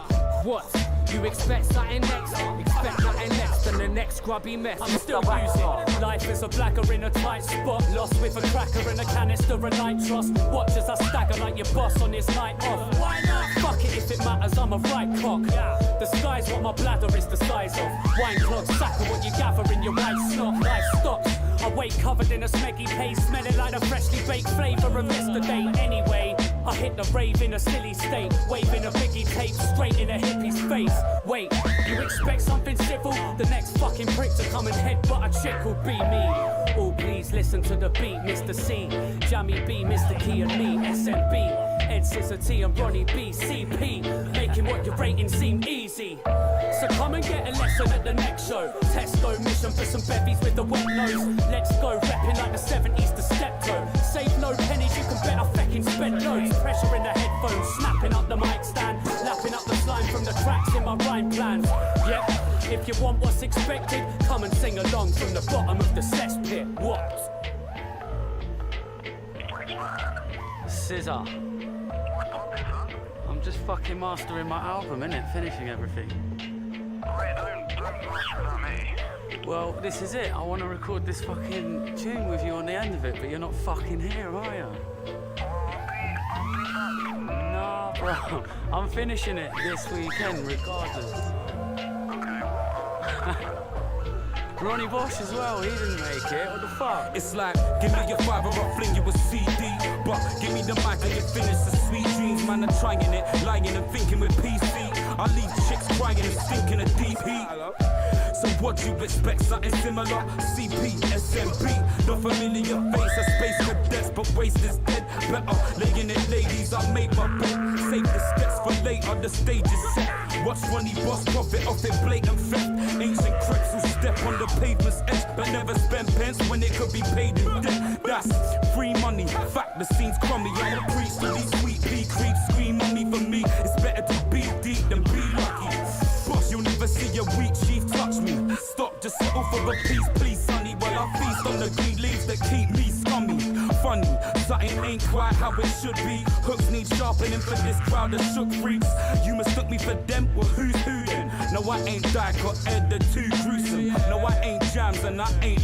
What? You expect something next, expect nothing less than the next grubby mess. I'm still using life as a blagger in a tight spot, lost with a cracker and a canister of nitrous. Watch as I stagger like your boss on his night off. Why not? Fuck it if it matters, I'm a right cock. The sky's what my bladder is the size of. Wine clog, sacker what you gather in your white snot. Life stops. I wake covered in a smeggy paste, smelling like a freshly baked flavour of yesterday. Anyway, I hit the rave in a silly state, waving a biggie tape straight in a hippie's face. Wait, you expect something civil? The next fucking prick to come and headbutt a chick will be me. Oh, please listen to the beat, Mr. C, Jammy B, Mr. Key and me, SMB. Ed Scissor T and Ronnie B, CP, making what you're rating seem easy. So come and get a lesson at the next show. Testo mission for some bevies with the wet nose. Let's go, rapping like the 70s to Steptoe. Save no pennies, you can bet I feckin' spent loads. Pressure in the headphones, snapping up the mic stand, lapping up the slime from the tracks in my rhyme plans. Yep, if you want what's expected, come and sing along from the bottom of the cesspit. What? Scissor. I'm just fucking mastering my album, innit? Finishing everything. Well, this is it. I want to record this fucking tune with you on the end of it, but you're not fucking here, are you? Nah, bro. I'm finishing it this weekend, regardless. Ronnie Bosch as well, he didn't make it. What the fuck? It's like, give me your five or I'll fling you a CD. But give me the mic and you finish the sweet dreams. Man, I'm trying it, lying and thinking with PC. I leave chicks crying and stinking a deep heat. So what you expect, something similar? CP, SMB, the familiar face of space cadets, but waste is dead. Better laying it, ladies, I made my bed. Save the steps for later, the stage is set. Watch Ronnie Boss profit off it, blatant theft. Ancient crooks who step on the pavement's edge, but never spend pence when it could be paid in debt. That's free money, fact the scene's crummy. I'ma preach to these sweet pea creeps, scream money for me. It's better to be deep than be lucky. Boss, you'll never see a weak chief touch me. Stop, just settle for a piece, please, sonny. While I feast on the green leaves that keep me scummy. Funny, something ain't quite how it should be. Hooks need sharpening for this crowd of shook freaks. You mistook me for them, well who's who then? No, I ain't Dyke or Ed, they're too gruesome. No, I ain't Jams and I ain't